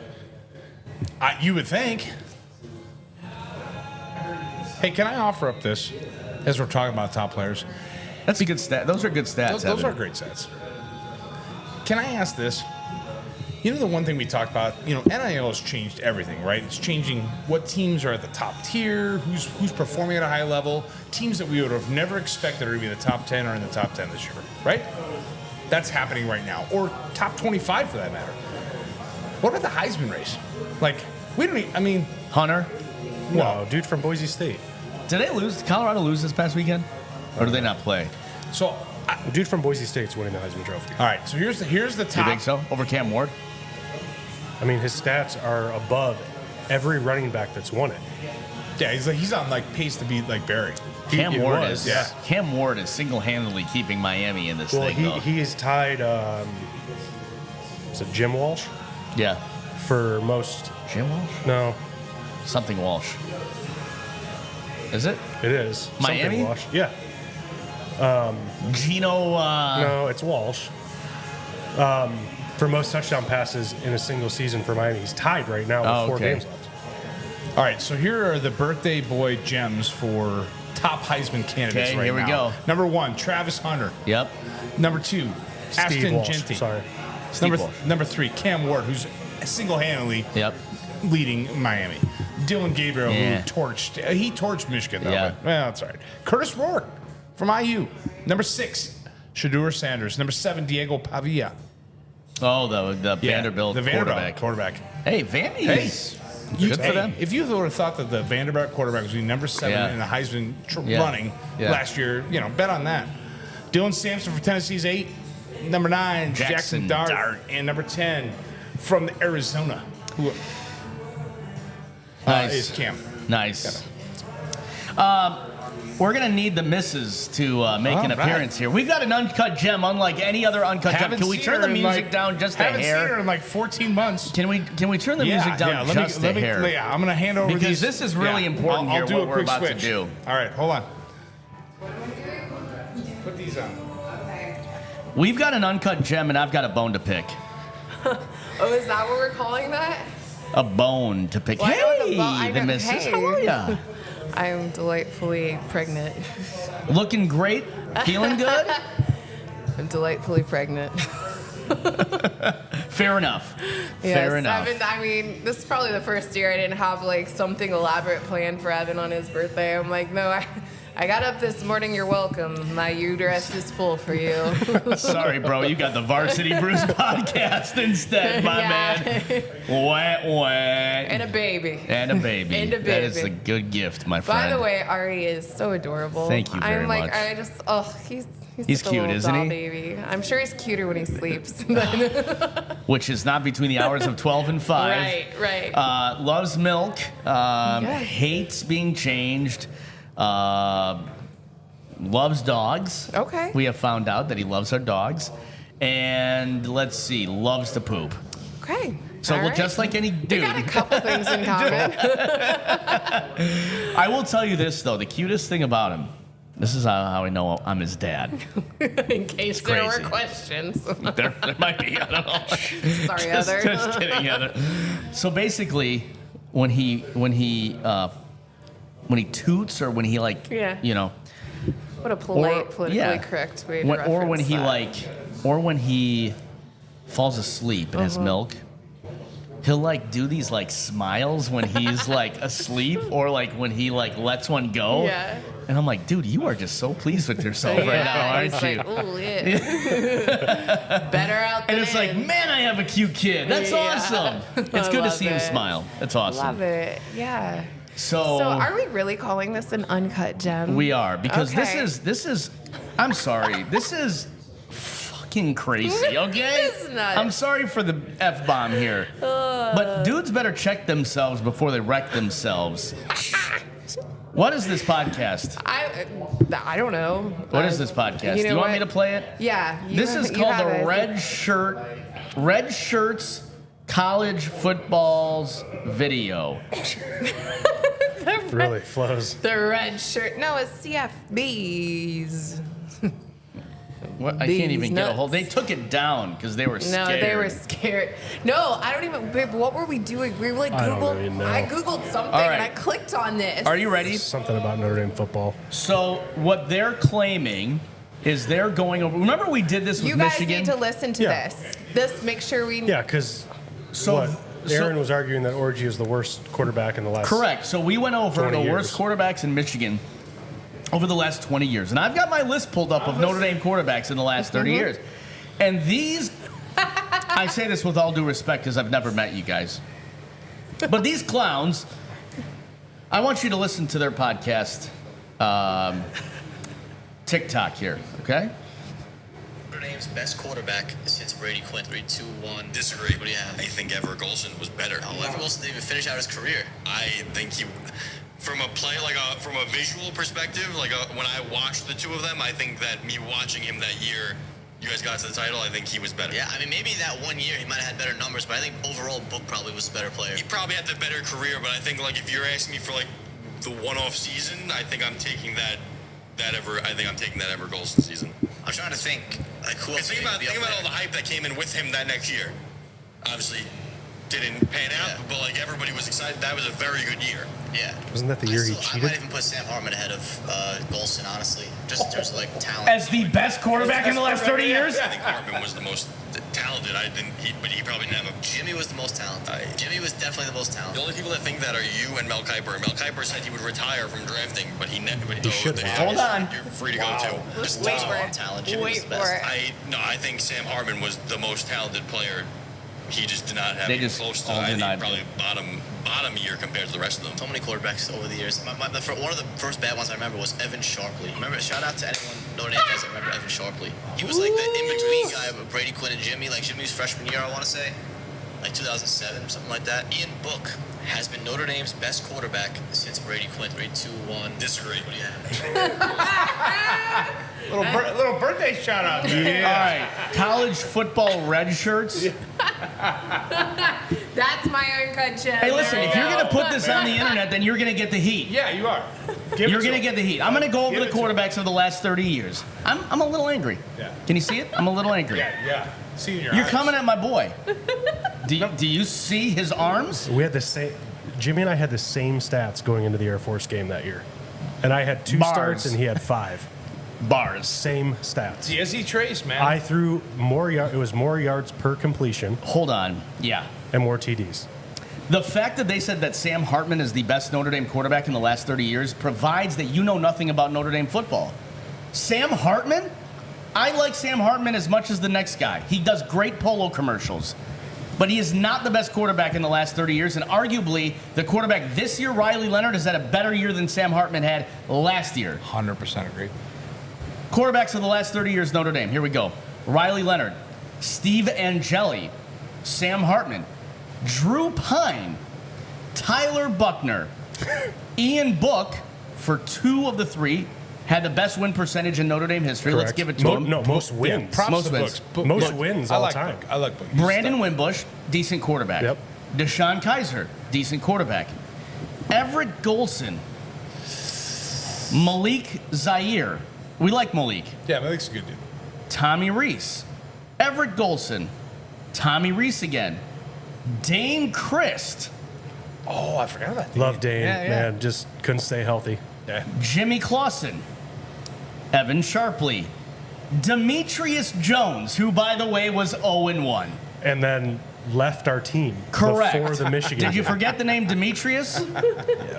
You would think. Hey, can I offer up this as we're talking about top players? That's a good stat. Those are good stats. Those Evan. are great stats. Can I ask this? You know, the one thing we talked about, NIL has changed everything, right? It's changing what teams are at the top tier, who's performing at a high level, teams that we would have never expected are going to be in the top 10 are in the top 10 this year, right? That's happening right now. Or top 25 for that matter. What about the Heisman race? Like, we don't even, I mean, Hunter. No, dude from Boise State. Did they lose? Did Colorado lose this past weekend? Or did they not play? so, Dude from Boise State's winning the Heisman Trophy. all right, so here's the Do you top. think so? Over Cam Ward? I mean, his stats are above every running back that's won it. Yeah, he's on like pace to be like Barry. Cam He Ward was, is. yeah. Cam Ward is single-handedly keeping Miami in this Well, thing. though. he is tied, is it Jim Walsh? Yeah. For most, Jim Walsh? no, Something Walsh. Is it? it is. Miami? Something Walsh. Yeah. Gino. No, it's Walsh. For most touchdown passes in a single season for Miami. He's tied right now with 4 okay. games left. All right, so here are the birthday boy gems for top Heisman candidates Okay, right here we now. go. Number 1, Travis Hunter. Yep. Number 2, Steve Ashton Walsh. Genty. Sorry. Steve Walsh. Number 3, Cam Ward, who's single-handedly Yep. leading Miami. Dylan Gabriel, Yeah. who torched Michigan, though. Yeah. But, well, that's all right. Curtis Rourke from IU. Number 6, Shadur Sanders. Number 7, Diego Pavia. Oh, the Vanderbilt the Vanderbilt quarterback. quarterback. Hey, Vandy's good for them. If you would have thought that the Vanderbilt quarterback was number 7 Yeah. in the Heisman Yeah. running Yeah. last year, bet on that. Dylan Sampson for Tennessee's 8. Number 9, Jackson Dart. And number 10 from Arizona, who Nice. is Cam. Nice. We're We're going to need the missus to make an appearance here. We've got an uncut gem unlike any other uncut gem. Can we turn the music down just a hair? Haven't seen her in like 14 months. Can we turn the music down just a hair? Yeah, I'm going to hand over because these. This is really important here, what we're about to do. All right, hold on. Put these on. We've got an uncut gem, and I've got a bone to pick. Oh, is that what we're calling that? A bone to pick. Well, Hey, the missus. Hey. How are ya? I'm delightfully pregnant. Looking great? Feeling good? I'm delightfully pregnant. Fair enough. Yes, Fair enough. This is probably the first year I didn't have like something elaborate planned for Evan on his birthday. I'm like, no, I got up this morning. You're welcome. My uterus is full for you. Sorry, bro. You got the Varsity Brews Podcast instead, my man. Wah, wah. And a baby. And a baby. And a baby. That is a good gift, my friend. By the way, Ari is so adorable. Thank you very much. He's He's such a cute, little isn't doll he? Baby. I'm sure he's cuter when he sleeps. Which is not between the hours of 12 and 5. Right. Loves milk. Hates being changed. Loves dogs. Okay. We have found out that he loves our dogs. And let's see, loves to poop. Okay. So All right. just like any dude. We got a couple things in common. I will tell you this, though. The cutest thing about him, this is how I know I'm his dad. In case there were crazy. questions. There might be. I don't know. Sorry, Heather. Just kidding, Heather. So basically, when he toots or when he What a polite, politically correct way to reference or when he that. or when he falls asleep and has milk, he'll do these smiles when he's asleep or when he lets one go. Yeah. And I'm like, dude, you are just so pleased with yourself right now, aren't he's you? like, ooh, yeah. Better out than And it's like, in. man, I have a cute kid. That's Yeah. awesome. It's good to love see him it. smile. That's awesome. Love it. Yeah. So So are we really calling this an uncut gem? we are, because Okay. this is I'm sorry, this is fucking crazy, okay? It's nuts. I'm sorry for the F-bomb here. But dudes better check themselves before they wreck themselves. What is this podcast? I don't know. What is this podcast? you Do know you want what? me to play it? Yeah. This is called the Red Shirts College Football's Video. Really flows. The red shirt. No, it's CFBs. What? I can't even These get a hold. They nuts. took it down because they were scared. No, they were scared. No, I don't even. Babe, what were we doing? We were like I don't Googled. even know. I googled something All right. and I clicked on this. Are you ready? Something about Notre Dame football. So what they're claiming is they're going over. Remember we did this with You guys Michigan? need to listen to Yeah. this. Make sure we. Yeah, because Aaron was arguing that Orgy is the worst quarterback in the last. Correct. So we went over 20 the years. worst quarterbacks in Michigan over the last 20 years. And I've got my list pulled up of Notre Dame quarterbacks in the last 30 years. And these, I say this with all due respect because I've never met you guys. But these clowns, I want you to listen to their podcast, TikTok here, okay? Notre Dame's best quarterback since Brady Quinn. 3-2-1. Disagree. What do you have? I think Ever Golson was better. Ever Wilson didn't even finish out his career. I think he, from a play, from a visual perspective, when I watched the two of them, I think that me watching him that year, you guys got to the title, I think he was better. Yeah, I mean, maybe that 1 year he might have had better numbers, but I think overall Book probably was a better player. He probably had the better career, but I think if you're asking me for the one-off season, I think I'm taking that Ever Golson season. I'm trying to think who else. Think about all the hype that came in with him that next year. Obviously, didn't pan out, but everybody was excited. That was a very good year. Yeah. Wasn't that the year he I cheated? might even put Sam Hartman ahead of Golson, honestly, just in terms of talent. As the best quarterback in the last 30 years? I think Hartman was the most talented. But he probably didn't have a. Jimmy was the most talented. Jimmy was definitely the most The talented. only people that think that are you and Mel Kiper. Mel Kiper said he would retire from drafting, but he never. should. Hold on. You're free to go too. Just Wait talent, for it. talent. Jimmy was Wait the for best. it. I think Sam Hartman was the most talented player. He just did not have They even just close to. all I think denied probably him. bottom year compared to the rest of them. So many quarterbacks over the years. One of the first bad ones I remember was Evan Sharpley. Remember, shout out to anyone Notre Dame guys that remember Evan Sharpley. He was the in-between guy of Brady Quinn and Jimmy, Jimmy's freshman year, I want to say. like 2007, something like that. Ian Book has been Notre Dame's best quarterback since Brady Quinn. 3-2-1. Disagree. What do you have? Little birthday shout out. All right, college football red shirts. That's my uncut gem. Hey, listen, if you're going to put this on the internet, then you're going to get the heat. Yeah, you are. You're going to get the heat. I'm going to go over the quarterbacks of the last 30 years. I'm a little angry. Yeah. Can you see it? I'm a little angry. Yeah. See in your You're eyes. coming at my boy. Do you see his arms? We had the same. Jimmy and I had the same stats going into the Air Force game that year, and I had 2 Bars. starts and he had 5. Bars. Same stats. DSE Trace, man. I threw more. It was more yards per completion Hold on. Yeah. and more TDs. The fact that they said that Sam Hartman is the best Notre Dame quarterback in the last 30 years provides that you know nothing about Notre Dame football. Sam Hartman? I like Sam Hartman as much as the next guy. He does great polo commercials. But he is not the best quarterback in the last 30 years, and arguably the quarterback this year, Riley Leonard, has had a better year than Sam Hartman had last year. 100% agree. Quarterbacks of the last 30 years, Notre Dame. Here we go. Riley Leonard, Steve Angeli, Sam Hartman, Drew Pine, Tyler Buckner, Ian Book, for 2 of the 3, had the best win percentage in Notre Dame history. Let's Correct. give it to him. No, most wins. Props Most to wins. Books. Most wins all time. I like Book. Brandon Wimbush, decent quarterback. Yep. Deshaun Kaiser, decent quarterback. Everett Golson, Malik Zaire. We like Malik. Yeah, Malik's a good dude. Tommy Reese, Everett Golson, Tommy Reese again, Dane Christ, Oh, I forgot about that. Love Dane, Yeah. man. Just couldn't stay healthy. Yeah. Jimmy Clausen, Evan Sharpley, Demetrius Jones, who, by the way, was 0-1. And then left our team Correct. before the Michigan Did you game. forget the name Demetrius?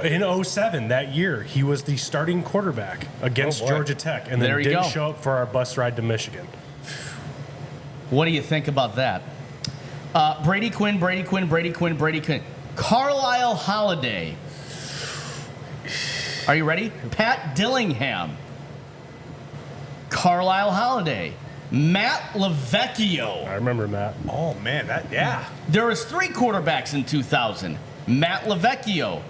In 07, that year, he was the starting quarterback against Oh, boy. Georgia Tech and then There you didn't go. show up for our bus ride to Michigan. What do you think about that? Brady Quinn. Carlisle Holiday. Are you ready? Pat Dillingham. Carlisle Holiday. Matt Lavecchio. I remember Matt. Oh, man. Yeah. There was 3 quarterbacks in 2000. Matt Lavecchio,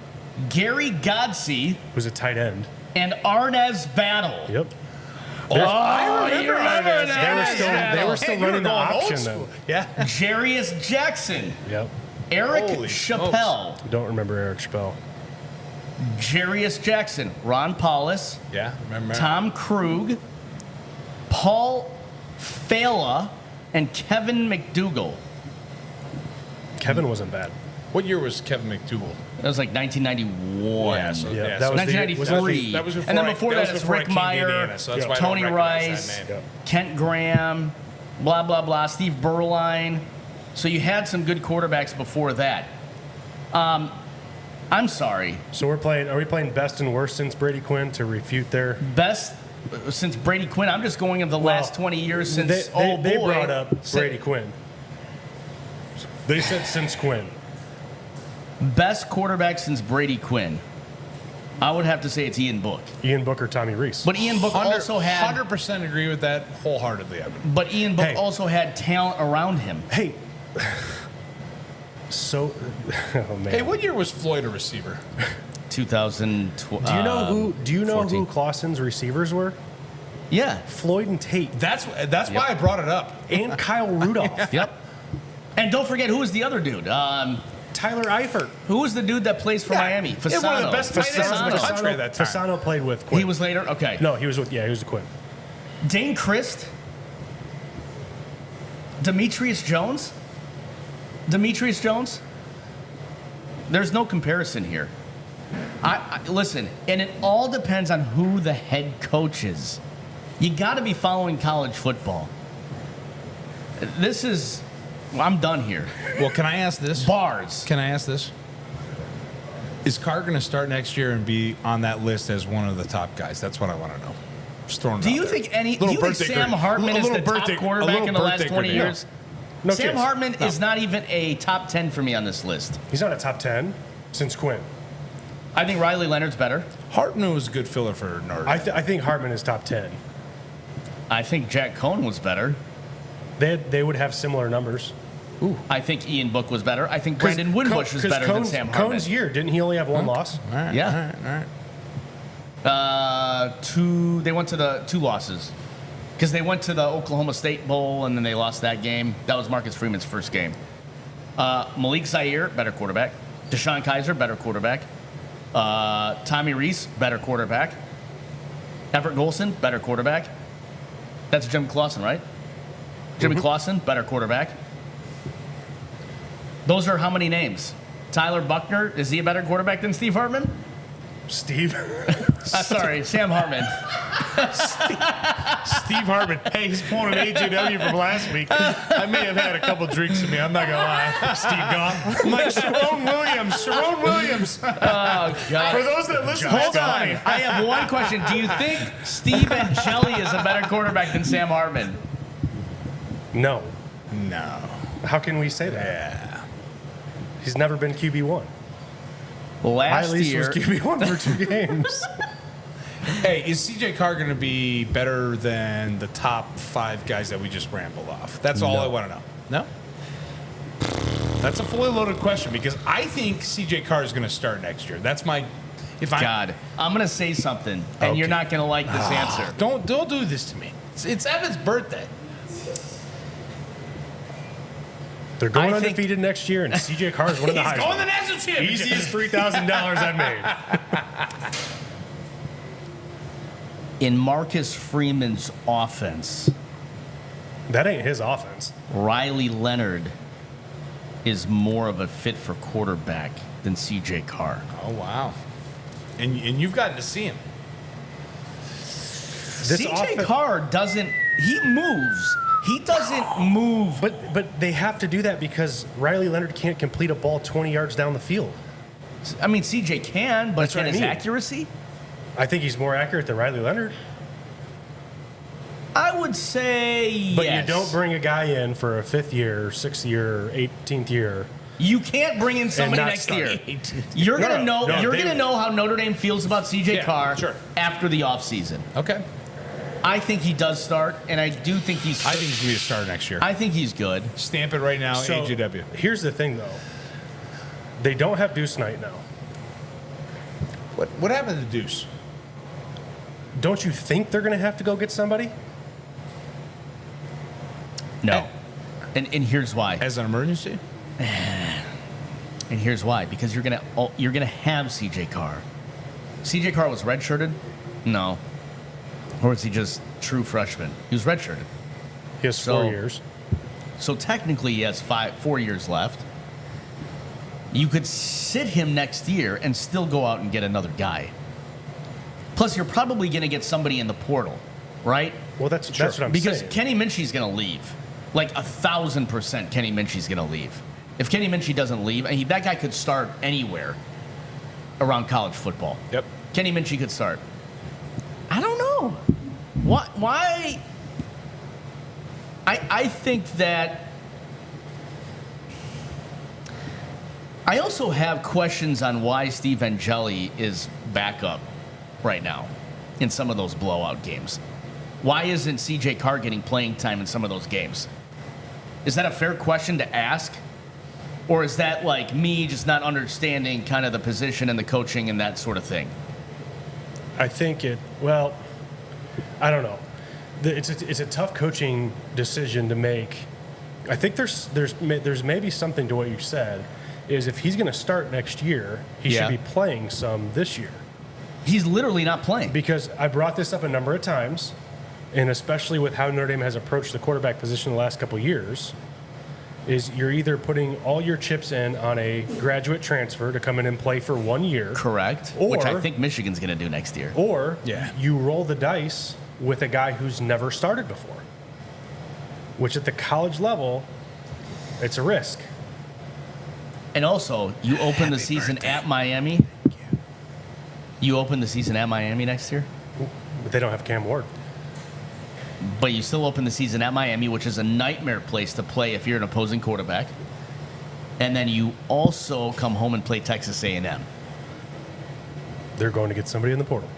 Gary Godsey, Was a tight end. and Arnaz Battle. Yep. Oh, you remember that? They were still you were running the going old option school. then. Yeah. Jarius Jackson, Yep. Eric Holy Chappelle, Don't remember Eric Spell. Jarius Jackson, Ron Paulus, Yeah. Remember? Tom Krug, Paul Fela, and Kevin McDougal. Kevin wasn't bad. What year was Kevin McDougal? That was like 1991. Yeah, so- Yeah, yeah, that so was the- 1993. that was before and then I- before that that, was it's before I Rick came to Meyer, Indiana, so that's why I don't Tony recognize Rice, that name. Kent Graham, blah, blah, blah, Steve Berline. So you had some good quarterbacks before that. I'm sorry. So are we playing best and worst since Brady Quinn to refute their? Best since Brady Quinn. I'm just going of the last 20 years since, They brought up Brady Quinn. They said since Quinn. Best quarterback since Brady Quinn. I would have to say it's Ian Book. Ian Book or Tommy Reese. But Ian Book also had 100% agree with that wholeheartedly, Evan. But Ian Book Hey. also had talent around him. Hey. So, oh man. Hey, what year was Floyd a receiver? 2012. Do you know 14. who Clausen's receivers were? Yeah. Floyd and Tate That's why I brought it up. and Kyle Rudolph. Yep. And don't forget who was the other dude. Tyler Eifert. Who was the dude that plays for Miami? Yeah, one of the best tight ends in the Fasano. country at that time. Fasano played with Quinn. He was later. Okay. No, he was with Quinn. Dane Christ. Demetrius Jones. There's no comparison here. I listen, and it all depends on who the head coach is. You got to be following college football. I'm done here. Well, can I ask this? Bars. Can I ask this? Is Carr going to start next year and be on that list as one of the top guys? That's what I want to know. Just throwing it Do out you there. think Little birthday Sam grenade. Hartman A is the little top birthday- a quarterback little in the last birthday 20 grenade. years? No Sam kids. Hartman No. is not even a top 10 for me on this list. He's not a top 10 since Quinn. I think Riley Leonard's better. Hartman was a good filler for Notre Dame. I think Hartman is top 10. I think Jack Cohn was better. They would have similar numbers. I think Ian Book was better. I think Brandon Winbush was better than Sam Hartman. Cohn's year, didn't he only have one loss? All right, Yeah. all right. They went to the 2 losses. Because they went to the Oklahoma State Bowl, and then they lost that game. That was Marcus Freeman's first game. Malik Zaire, better quarterback. Deshaun Kaiser, better quarterback. Tommy Reese, better quarterback. Everett Golson, better quarterback. That's Jim Clausen, right? Jimmy Clausen, better quarterback. Those are how many names? Tyler Buckner, is he a better quarterback than Steve Hartman? Steve. Sorry, Sam Hartman. Steve Hartman. Hey, he's pulling an AJW from last week. I may have had a couple drinks in me. I'm not going to lie. Steve Goff. I'm like Sharon Williams. Oh, God. For those that listen, Hold on. I have one question. Do you think Steve Angeli is a better quarterback than Sam Hartman? No. No. How can we say that? Yeah. He's never been QB1. Last At least year, was QB1 for 2 games. Hey, is CJ Carr going to be better than the top 5 guys that we just rambled off? That's all I want to know. No? That's a fully loaded question because I think CJ Carr is going to start next year. That's my... God, I'm going to say something, and you're not going to like this answer. Don't do this to me. It's Evan's birthday. They're going I think- undefeated next year, and CJ Carr is one of the He's highest. going to the national championship. Easiest $3,000 I made. In Marcus Freeman's offense, That ain't his offense. Riley Leonard is more of a fit for quarterback than CJ Carr. Oh, wow. And you've gotten to see him. CJ Carr doesn't, he moves. He doesn't move. But they have to do that because Riley Leonard can't complete a ball 20 yards down the field. I mean, CJ can, but That's can what I his mean. accuracy? I think he's more accurate than Riley Leonard. I would say But yes. you don't bring a guy in for a 5th year, 6th year, 18th year. You can't bring in somebody not next start. year. You're No, gonna know. no, You're they gonna would. know how Notre Dame feels about CJ Yeah, Carr sure. after the offseason. Okay. I think he does start, and I do think he's. I think he's going to be a starter next year. I think he's good. Stamp it right now, So, AJW. here's the thing, though. They don't have Deuce Knight now. What happened to Deuce? Don't you think they're going to have to go get somebody? No, and here's why. As an emergency? And here's why. Because you're gonna have CJ Carr. CJ Carr was redshirted? No. Or is he just true freshman? He was redshirted. He has 4 years. So technically, he has 4 years left. You could sit him next year and still go out and get another guy. Plus, you're probably going to get somebody in the portal, right? Well, that's what I'm Because saying. Kenny Minchie's going to leave. Like 1,000% Kenny Minchie's going to leave. If Kenny Minchie doesn't leave, and that guy could start anywhere around college football. Yep. Kenny Minchie could start. I don't know. Why? I think that. I also have questions on why Steve Angeli is backup right now in some of those blowout games. Why isn't CJ Carr getting playing time in some of those games? Is that a fair question to ask? Or is that like me just not understanding kind of the position and the coaching and that sort of thing? I think I don't know. It's a tough coaching decision to make. I think there's maybe something to what you said, is if he's going to start next year, he should be playing some this year. He's literally not playing. Because I brought this up a number of times, and especially with how Notre Dame has approached the quarterback position the last couple of years, is you're either putting all your chips in on a graduate transfer to come in and play for 1 year. Correct. Or, which I think Michigan's going to do next year. Or you roll the dice with a guy who's never started before, which at the college level, it's a risk. And also, you open the season at Miami. You open the season at Miami next year. But they don't have Cam Ward. But you still open the season at Miami, which is a nightmare place to play if you're an opposing quarterback. And then you also come home and play Texas A&M. They're going to get somebody in the portal.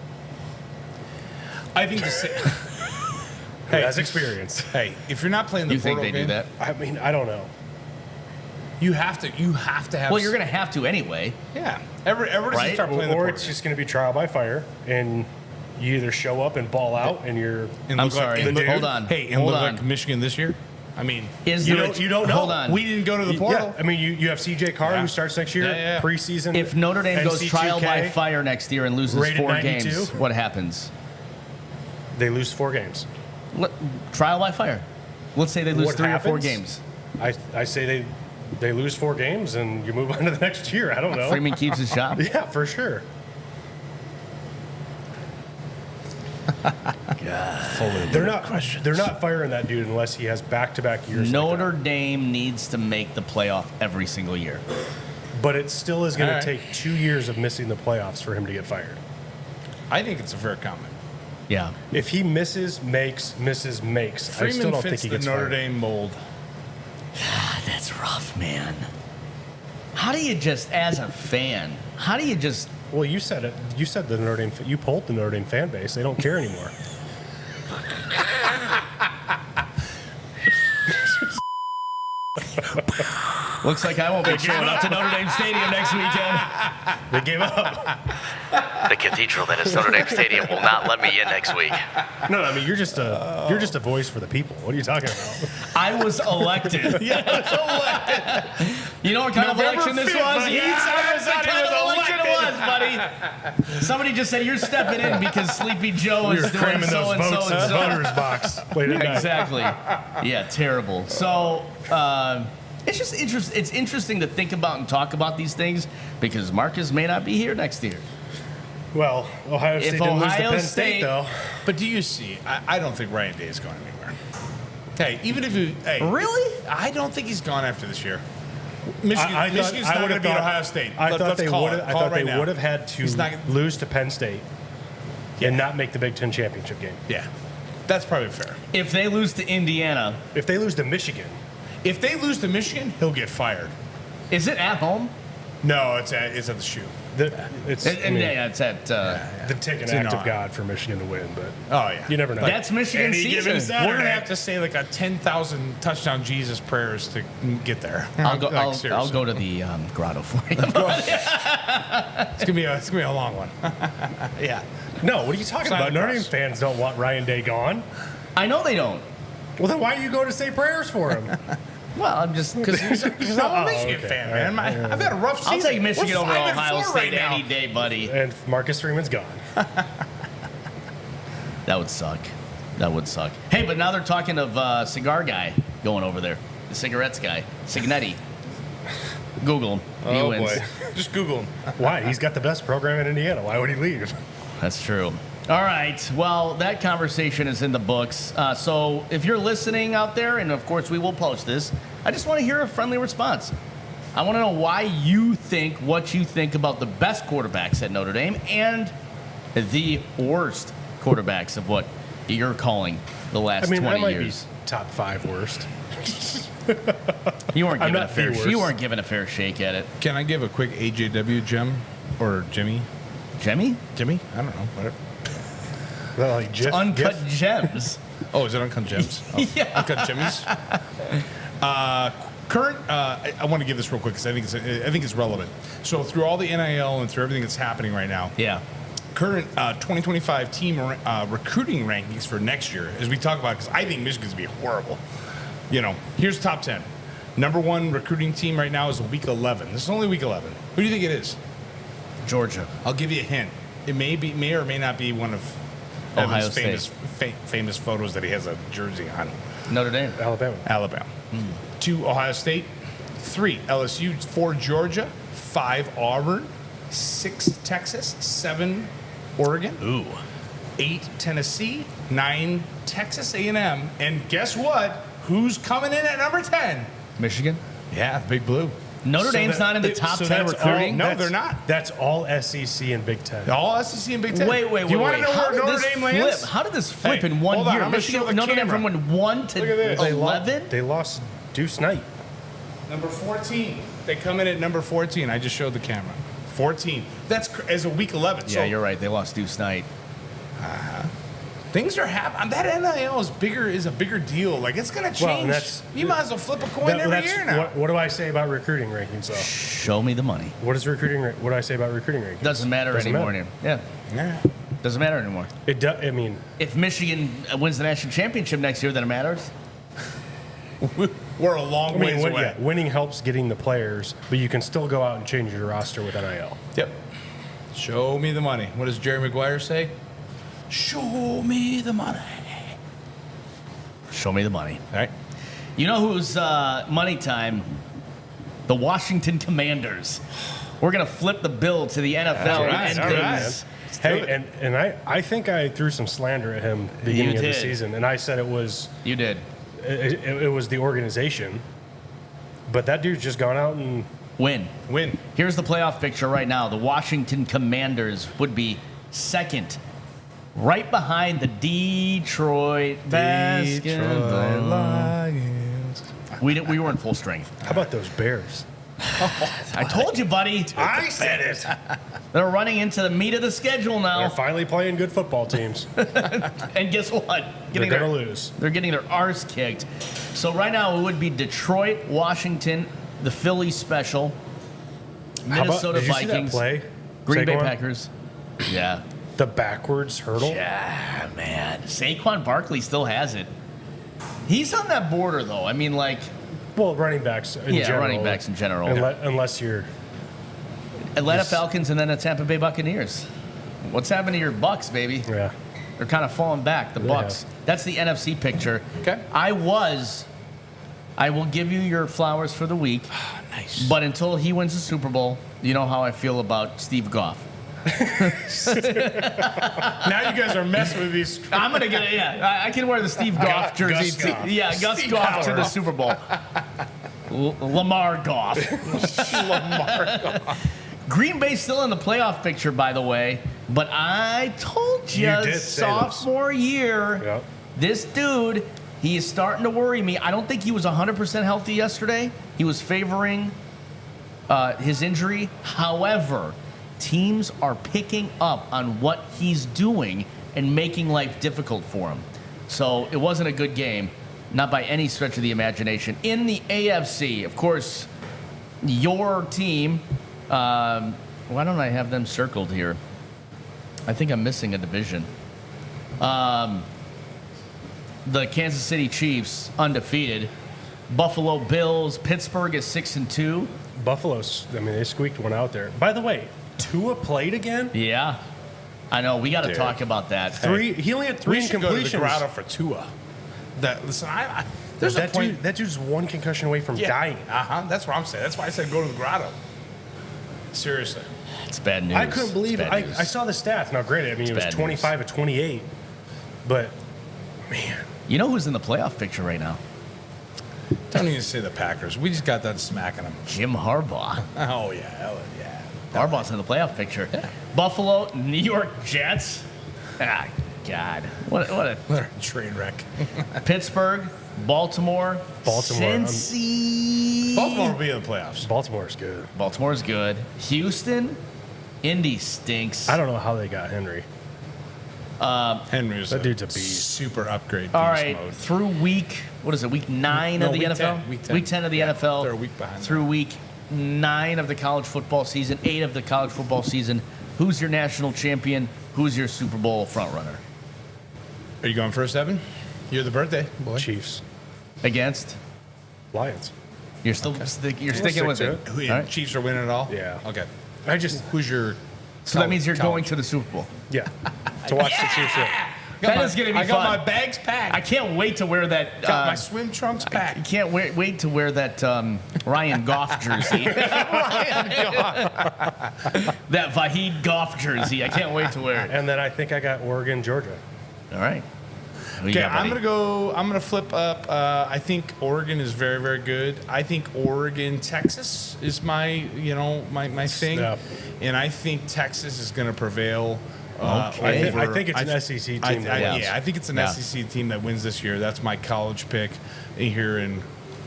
I think the same. Hey, that's experience. Hey, if you're not playing the You think portal they do game, that? I mean, I don't know. You have to have. Well, you're going to have to anyway. Yeah. Everybody Right? should start playing the Or Porter it's game. just going to be trial by fire, and you either show up and ball out, and you're. And I'm look like- sorry. and look- Hold on. Hey, and Hold look on. like Michigan this year. I mean, You don't know. Hold on. we didn't go to the portal. Yeah, I mean, you have CJ Carr Yeah. who starts next year, Yeah. preseason. If Notre Dame goes NC2K, trial by fire next year and loses rated 4 92. games, what happens? they lose 4 games. Trial by fire. Let's say they lose What 3 or 4 happens? games. I say they lose 4 games and you move on to the next year. I don't know. Freeman keeps his job. Yeah, for sure. They're not firing that dude unless he has back-to-back years. Notre like Dame needs to make the playoff every single year. that. But it still is going All to right. take 2 years of missing the playoffs for him to get fired. I think it's a fair comment. Yeah. If he misses, makes, I still Freeman don't think fits he the gets Notre fired. Dame mold. That's rough, man. How do you just, as a fan, how do you just... Well, you said it. You said the Notre Dame. You polled the Notre Dame fan base. They don't care anymore. Looks like I won't be showing up to Notre Dame Stadium next weekend. They gave up. The cathedral that is Notre Dame Stadium will not let me in next week. No, I mean you're just a voice for the people. What are you talking about? I was elected. You know what kind of election this was? That's the kind of election it was, buddy. Somebody just said, you're stepping in because Sleepy Joe is doing Cramming so those and so votes in and the so. voters box. Late at night. Exactly. Yeah, terrible. So it's just it's interesting to think about and talk about these things because Marcus may not be here next year. Well, Ohio State didn't lose to Ohio Penn State- State though. But do you see? I don't think Ryan Day is going anywhere. Hey, even if you, Really? I don't think he's gone after this year. Michigan's not going to beat Ohio State. I thought they would. I thought they now. would have had He's not to gonna- lose to Penn State and not make the Big Ten championship game. Yeah, that's probably fair. If they lose to Indiana, If they lose to Michigan, If they lose to Michigan, he'll get fired. is it at home? No, it's at the shoe. it's Yeah, it's at. they'd take an It's in act of Ohio. God for Michigan to win, but Oh yeah, you never know. That's Michigan Any given season. Saturday. We're gonna have to say like a 10,000 touchdown Jesus prayers to get there. I'll go. Like, I'll seriously. go to the grotto for you. It's gonna be a long one. Yeah. No, what are you talking Sign about? the Notre Dame cross. fans don't want Ryan Day gone. I know they don't. Well, then why are you going to say prayers for him? Well, I'm just because Because I'm a Oh, Michigan okay. fan, man. I've had a rough season. I'll take Michigan We're over 5-4 Ohio State right now. any day, buddy. And Marcus Freeman's gone. That would suck. That would suck. Hey, but now they're talking of cigar guy going over there, the cigarettes guy, Signetti. Google him. He wins. Just Google him. Why? He's got the best program in Indiana. Why would he leave? That's true. All right. Well, that conversation is in the books. So if you're listening out there, and of course we will post this, I just want to hear a friendly response. I want to know why you think what you think about the best quarterbacks at Notre Dame and the worst quarterbacks of what you're calling the last I mean, 20 that might years. be top 5 worst. You weren't I'm given a not fair. the worst. You weren't given a fair shake at it, Can I give a quick AJW gem or Jimmy? Jimmy. Jimmy? I don't know. Whatever. Well, like GIF, Uncut GIF. Is gems. it Uncut Gems? Oh, Yeah. Uncut Jimmy's. Current. I want to give this real quick because I think it's relevant. So through all the NIL and through everything that's happening right now, Yeah. current 2025 team recruiting rankings for next year, as we talk about, because I think Michigan's going to be horrible. You know, here's top 10. Number 1 recruiting team right now is week 11. This is only week 11. Who do you think it is? Georgia. I'll give you a hint. It may or may not be one of Ohio Evan's State. famous photos that he has a jersey on. Notre Dame. Alabama. Alabama. 2, Ohio State. 3, LSU. 4, Georgia. 5, Auburn. 6, Texas. 7, Oregon. Ooh. 8, Tennessee. 9, Texas A&M. And guess what? Who's coming in at number 10? Michigan. Yeah, Big Blue. Notre Dame's not in the top 10 recruiting. No, they're not. That's all SEC and Big Ten. All SEC and Big Ten. Wait. Do you want to know How where did Notre this Dame flip? lands? How did this flip Hey, in one hold on, year? I'm gonna show Michigan, the Notre Dame camera. from 1 to Look at this. 11. They lost Deuce Knight. Number 14. They come in at number 14. I just showed the camera. 14. That's as a week 11. Yeah, you're right. They lost Deuce Knight. Things are happening. That NIL is a bigger deal. Like, it's going to change. Well, you might as well flip a coin every year now. What do I say about recruiting rankings, though? Show me the money. What do I say about recruiting rankings? Doesn't matter anymore. Yeah. Doesn't matter anymore. I mean, if Michigan wins the national championship next year, then it matters. We're a long ways away. Yeah, winning helps getting the players, but you can still go out and change your roster with NIL. Yep. Show me the money. What does Jerry Maguire say? Show me the money. Show me the money. All right. You know who's money time? The Washington Commanders. We're going to flip the bill to the NFL. That's right. Hey, and I think I threw some slander at him beginning of the season, and I said it was... You did. It was the organization, but that dude's just gone out and... Win. Here's the playoff picture right now. The Washington Commanders would be second, right behind the Detroit Basketball Lions. We were in full strength. How about those Bears? I told you, buddy. I said it. They're running into the meat of the schedule now. They're finally playing good football teams. And guess what? They're going to lose. They're getting their arse kicked. So right now it would be Detroit, Washington, the Philly special, Minnesota did you Vikings, see that play? Green Bay Packers. Yeah. The backwards hurdle? Yeah, man. Saquon Barkley still has it. He's on that border, though. I mean, like... Well, running backs in general. running backs in general. Unless you're... Atlanta Falcons and then the Tampa Bay Buccaneers. What's happened to your Bucks, baby? Yeah. They're kind of falling back, the Bucks. That's the NFC picture. Okay. I will give you your flowers for the week. Nice. But until he wins the Super Bowl, you know how I feel about Steve Goff. Now you guys are messing with these. I'm going to get it, yeah. I can wear the Steve Goff jersey. Gus Goff. Yeah, Gus Goff to the Super Bowl. Lamar Goff. Lamar Goff. Green Bay's still in the playoff picture, by the way. But I told you sophomore year, this dude, he is starting to worry me. I don't think he was 100% healthy yesterday. He was favoring his injury. However, teams are picking up on what he's doing and making life difficult for him. So it wasn't a good game, not by any stretch of the imagination. In the AFC, of course, your team, why don't I have them circled here? I think I'm missing a division. The Kansas City Chiefs, undefeated. Buffalo Bills, Pittsburgh is 6-2. Buffalo's, they squeaked one out there. By the way, Tua played again? Yeah. I know. We got to talk about that. He only had 3 incompletions. Go to the grotto for Tua. That dude's one concussion away from dying. That's what I'm saying. That's why I said go to the grotto. Seriously. It's bad news. I couldn't believe it. I saw the stats. Now, granted, it was 25 of 28. But, man. You know who's in the playoff picture right now? Don't even say the Packers. We just got done smacking them. Jim Harbaugh. Oh, yeah. Harbaugh's in the playoff picture. Yeah. Buffalo, New York Jets. Ah, God. What a train wreck. Pittsburgh, Baltimore. Cincy. Baltimore will be in the playoffs. Baltimore's good. Baltimore's good. Houston, Indy stinks. I don't know how they got Henry. Henry's that dude's a beast. Super upgrade. All right, mode. Through week 9 of the NFL? Week 10 of the NFL. They're a week behind. Through week 9 of the college football season, 8 of the college football season. Who's your national champion? Who's your Super Bowl frontrunner? Are you going first, Evan? You're the birthday boy. Chiefs. Against? Lions. You're still you're sticking with it. Right. Chiefs are winning it all? Yeah. Okay. Who's your... So that means you're going to the Super Bowl. Yeah. To watch the Chiefs win. That is going to be fun. I got my bags packed. I can't wait to wear that. Got my swim trunks packed. I can't wait to wear that Ryan Goff jersey. Ryan Goff. That Vahid Goff jersey. I can't wait to wear it. And then I think I got Oregon, Georgia. All right. Okay, I'm gonna flip up. I think Oregon is very, very good. I think Oregon, Texas is my thing, and I think Texas is gonna prevail. Okay. I think it's an SEC team. I think it's an SEC team that wins this year. That's my college pick here in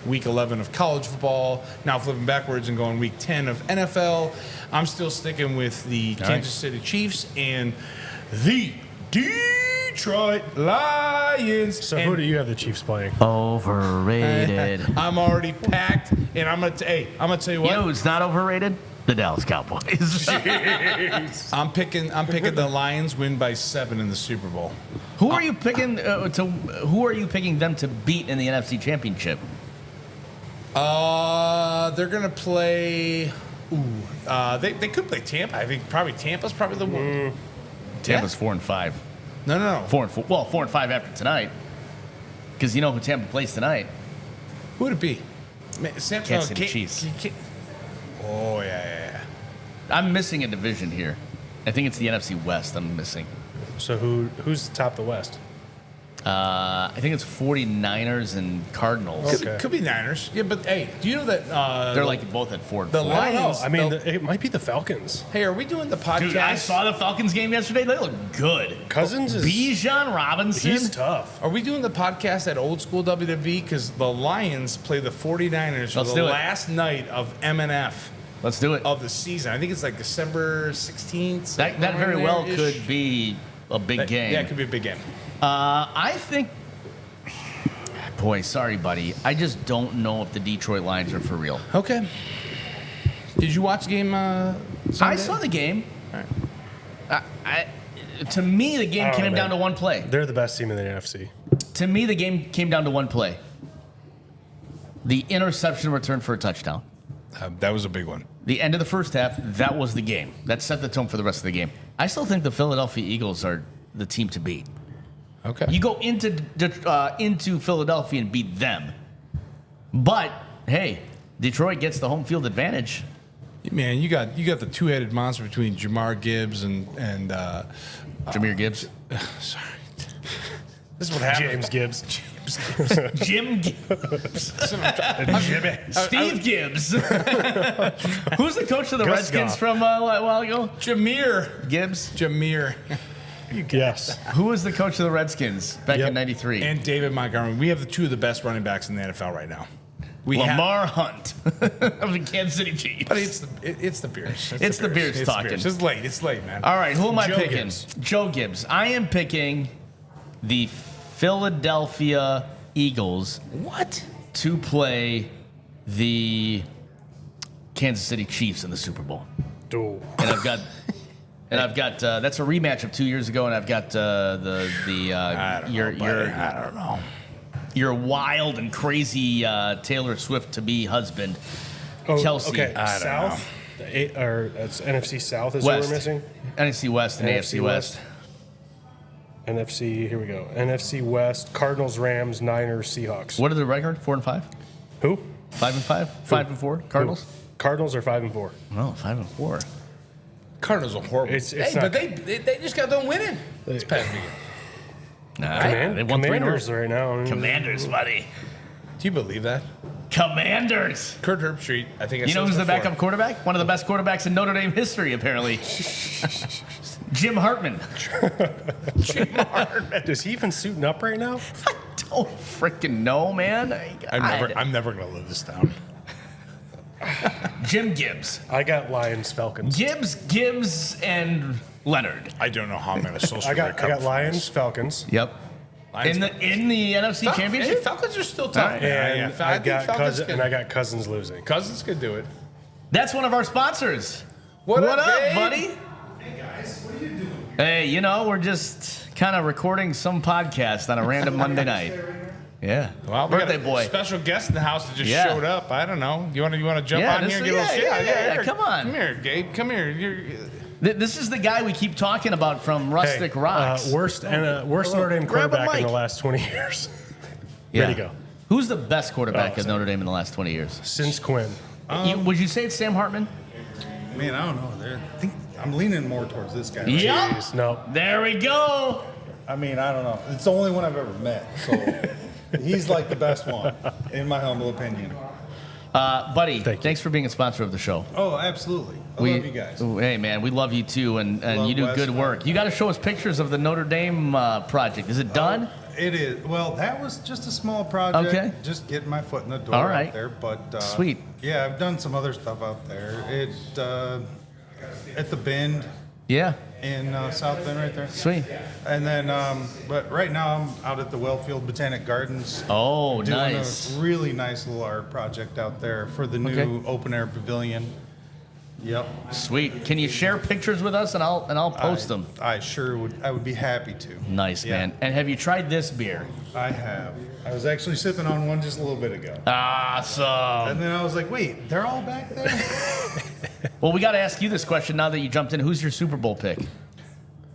week 11 of college football. Now flipping backwards and going week 10 of NFL. I'm still sticking with the Kansas City Chiefs and the Detroit Detroit Lions. So who do you have the Chiefs playing? Overrated. I'm already packed, and I'm gonna tell you what. You know who's not overrated? The Dallas Cowboys. I'm picking the Lions win by 7 in the Super Bowl. Who are you picking Who are you picking them to beat in the NFC Championship? They're gonna play. They could play Tampa. I think probably Tampa's probably the one. Tampa's 4-5. No. 4-4. Well, 4-5 after tonight. Because you know who Tampa plays tonight? Who would it be? Kansas City Chiefs. Oh yeah. I'm missing a division here. I think it's the NFC West I'm missing. So who's atop the West? I think it's 49ers and Cardinals. Okay. Could be Niners. Yeah, but hey, do you know that They're like both at 4-4. the I don't know. Lions? I mean, it might be the Falcons. Hey, are we doing the podcast? Dude, I saw the Falcons game yesterday. They look good. Cousins is Bijan Robinson. he's tough. Are we doing the podcast at Old School WWE? Because the Lions play the 49ers for Let's the do it. last night of MNF Let's do it. of the season. I think it's like December 16th. That very well could be a big game. Yeah, it could be a big game. I think. Boy, sorry, buddy. I just don't know if the Detroit Lions are for real. Okay. Did you watch the game Sunday? I saw the game. To me, the game I don't know, came down to man. one play. They're the best team in the NFC. To me, the game came down to one play. The interception return for a touchdown. That was a big one. The end of the first half, that was the game. That set the tone for the rest of the game. I still think the Philadelphia Eagles are the team to beat. Okay. You go into Philadelphia and beat them. But, hey, Detroit gets the home field advantage. Man, you got the two-headed monster between Jamar Gibbs and Jahmyr Gibbs. sorry. This is what happens. James Gibbs. Jim Gibbs. Steve Gibbs. Who's the coach of the Gus Redskins Goff. from a while ago? Jameer. Gibbs. Jameer. Yes. Who was the coach of the Redskins back in '93? And David Montgomery. We have the two of the best running backs in the NFL right now. Lamar Hunt of the Kansas City Chiefs. But it's the Bears. It's the Bears talking. It's late. It's late, man. All right, who am I Joe picking? Gibbs. Joe Gibbs. I am picking the Philadelphia Eagles. What? To play the Kansas City Chiefs in the Super Bowl. Dude. And I've got that's a rematch of 2 years ago, and I've got I don't know. your wild and crazy Taylor Swift to be husband, Oh, Kelsey. Okay. I don't South? Or it's NFC South is West. what we're missing? NFC West and AFC West. NFC, here we go. NFC West, Cardinals, Rams, Niners, Seahawks. What are the record? 4-5, Who? 5-5, 5-4. Cardinals. Who? Cardinals are 5-4. Oh, 5-4. Cardinals are horrible. It's hey, not- but they just got done winning this past weekend. Nah, they won 3 in a row. Commanders right now. I mean, Commanders, buddy. Do you believe that? Commanders. Kurt Herbstreit, I think I You said know this who's the before. backup quarterback? One of the best quarterbacks in Notre Dame history, apparently. Jim Hartman. Is he even suiting up right now? I don't freaking know, man. I'm never gonna live this down. Jim Gibbs. I got Lions, Falcons. Gibbs, and Leonard. I don't know how I'm gonna socially I got recover from Lions, this. Falcons. Yep. Lions, In the NFC Hey, Championship. Falcons are still tough. Alright. man. And I I think got Falcons Cousins losing. Cousins could do it. That's one of our sponsors. What up, babe? buddy? Hey guys, what are you doing? Hey, we're just kind of recording some podcast on a random Monday night. Yeah. Well, we birthday got a boy. special guest in the house that just Yeah. showed up. I don't know. You want to jump Yeah, on this here and is- get a little yeah, here. come on. Come here, Gabe. Come here. This is the guy we keep talking about from Rustic Rocks. Worst Notre Dame Grab a quarterback in mic. the last 20 years. Yeah. Ready to go. Who's the best quarterback Oh, at Notre Dame in the last 20 years? Since Quinn. Would you say it's Sam Hartman? Man, I don't know. I think I'm leaning more towards this guy. Yep. Jeez, no. There we go. I mean, I don't know. It's the only one I've ever met. So he's like the best one, in my humble opinion. Buddy, Thank you. thanks for being a sponsor of the show. Oh, absolutely. I love you guys. Hey, man, we love you too, and Love you do good WestWind. work. You got to show us pictures of the Notre Dame project. Is it done? It is. Well, that was just a small project. Okay. Just getting my foot in the door All right. out there. But Sweet. Yeah, I've done some other stuff out there. It at the Bend Yeah. in South Bend right there. Sweet. And then, but right now I'm out at the Wellfield Botanic Gardens. Oh, doing nice. a really nice little art project out there for the new open air pavilion. Yep. Sweet. Can you share pictures with us and I'll post them? I sure would. I would be happy to. Nice, Yeah. man. And have you tried this beer? I have. I was actually sipping on one just a little bit ago. Awesome. And then I was like, wait, they're all back there? Well, we got to ask you this question now that you jumped in. Who's your Super Bowl pick?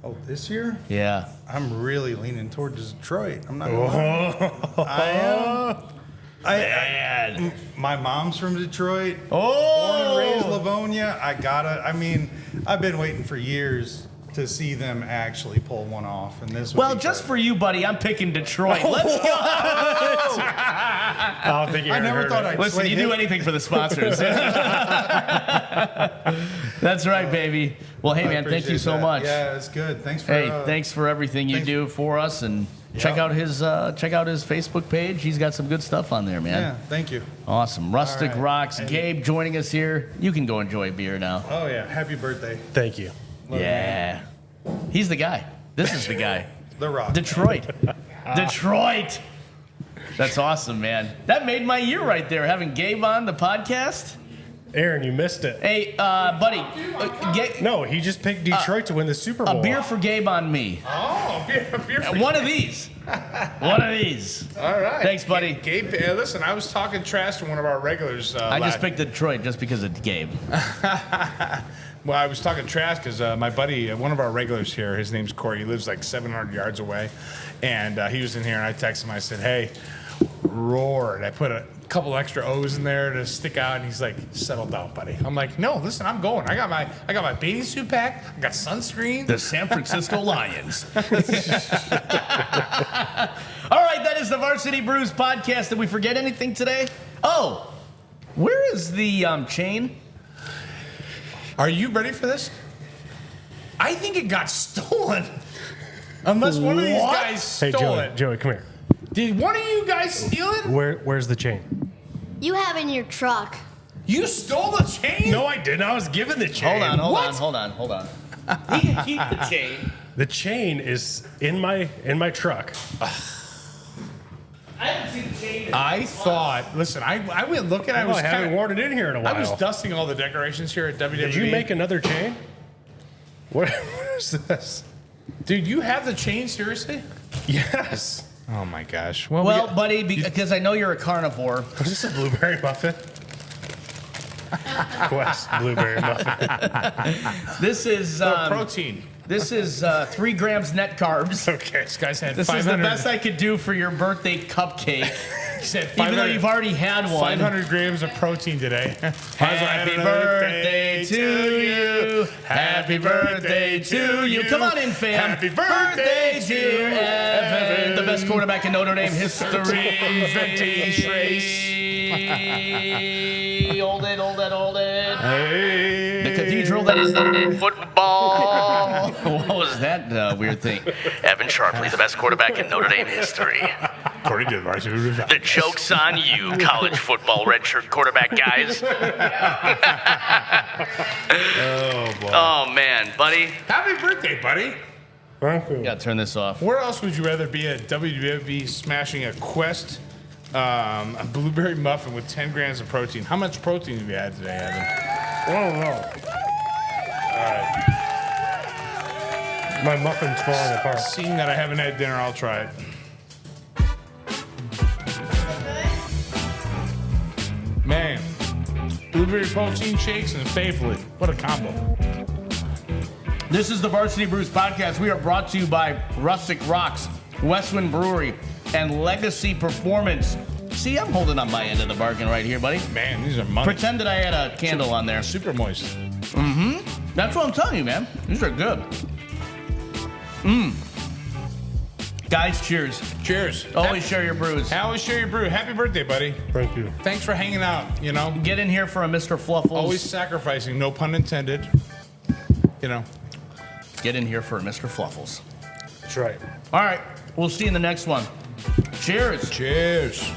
Oh, this year? Yeah. I'm really leaning towards Detroit. I'm not gonna lie. I am. Man. My mom's from Detroit. Oh. Born and raised Livonia. I've been waiting for years to see them actually pull one off. And this. Well, just for you, buddy, I'm picking Detroit. Let's go. I don't think you I ever never heard thought of I'd it. Listen, sway you him. do anything for the sponsors. That's right, baby. Well, hey, I man, thank you appreciate so that. much. Yeah, it's good. Thanks for. Hey, thanks for everything you thanks- do for us, and check out his Facebook page. He's got some good stuff on there, man. Yeah, thank you. Awesome. Rustic All right. Rocks. And- Gabe joining us here. You can go enjoy beer now. Oh yeah, happy birthday, Thank you. Yeah. He's the guy. This is the guy. The Rock. Detroit. Detroit. That's awesome, man. That made my year right there, having Gabe on the podcast. Aaron, you missed it. Hey, buddy. No, he just picked Detroit to win the Super Bowl. A beer for Gabe on me. Oh, beer for One of these. One of these. All right. Thanks, buddy. Gabe, listen, I was talking trash to one of our regulars. I just picked Detroit just because of Gabe. Well, I was talking trash because my buddy, one of our regulars here, his name's Corey. He lives like 700 yards away. And he was in here, and I texted him. I said, hey, roared. I put a couple extra O's in there to stick out, and he's like, settle down, buddy. I'm like, no, listen, I'm going. I got my bathing suit packed. I got sunscreen. The San Francisco Lions. All right, that is the Varsity Brews Podcast. Did we forget anything today? Oh, where is the chain? Are you ready for this? I think it got stolen. Unless one of these guys Hey, stole it. Joey, come here. Did one of you guys steal it? Where's the chain? You have in your truck. You stole the chain? No, I didn't. I was given the chain. Hold on. He can keep the chain. The chain is in my truck. I haven't seen the chain. I thought, listen, I went looking. I haven't worn it in here in a while. I was dusting all the decorations here at WWE. Did you make another chain? What is this? Dude, you have the chain, seriously? Yes. Oh my gosh. Well, buddy, because I know you're a carnivore. Was this a blueberry muffin? Quest blueberry muffin. This is protein. This is 3 grams net carbs. Okay. This guy's had This is 500. the best I could do for your birthday cupcake. He said Even though you've already had one. 500 grams of protein today. Happy birthday to you. Happy birthday to you. Come on in, fam. Happy birthday to Evan, the best quarterback in Notre Dame history. Vintage race. Hold it. Hey. The cathedral that is football. What was that weird thing? Evan Sharpley, the best quarterback in Notre Dame history. According to the Varsity Brews Podcast. The joke's on you, college football redshirt quarterback guys. Oh boy. Oh man, buddy. Happy birthday, buddy. Thank you. Gotta turn this off. Where else would you rather be at WWE smashing a Quest a blueberry muffin with 10 grams of protein? How much protein have you had today, Evan? I don't know. My muffin's falling apart. Seeing that I haven't had dinner, I'll try it. Man, blueberry protein shakes and faithfully. What a combo. This is the Varsity Brews Podcast. We are brought to you by Rustic Rocks, WestWind Brewery, and Legacy Performance. See, I'm holding on my end of the bargain right here, buddy. Man, these are money. Pretend that I had a candle on there. Super moist. That's what I'm telling you, man. These are good. Guys, cheers. Cheers. Always share your brews. Always share your brew. Happy birthday, buddy. Thank you. Thanks for hanging out, you know. Get in here for a Mr. Fluffles. Always sacrificing, no pun intended. You know. Get in here for a Mr. Fluffles. That's right. All right. We'll see you in the next one. Cheers. Cheers.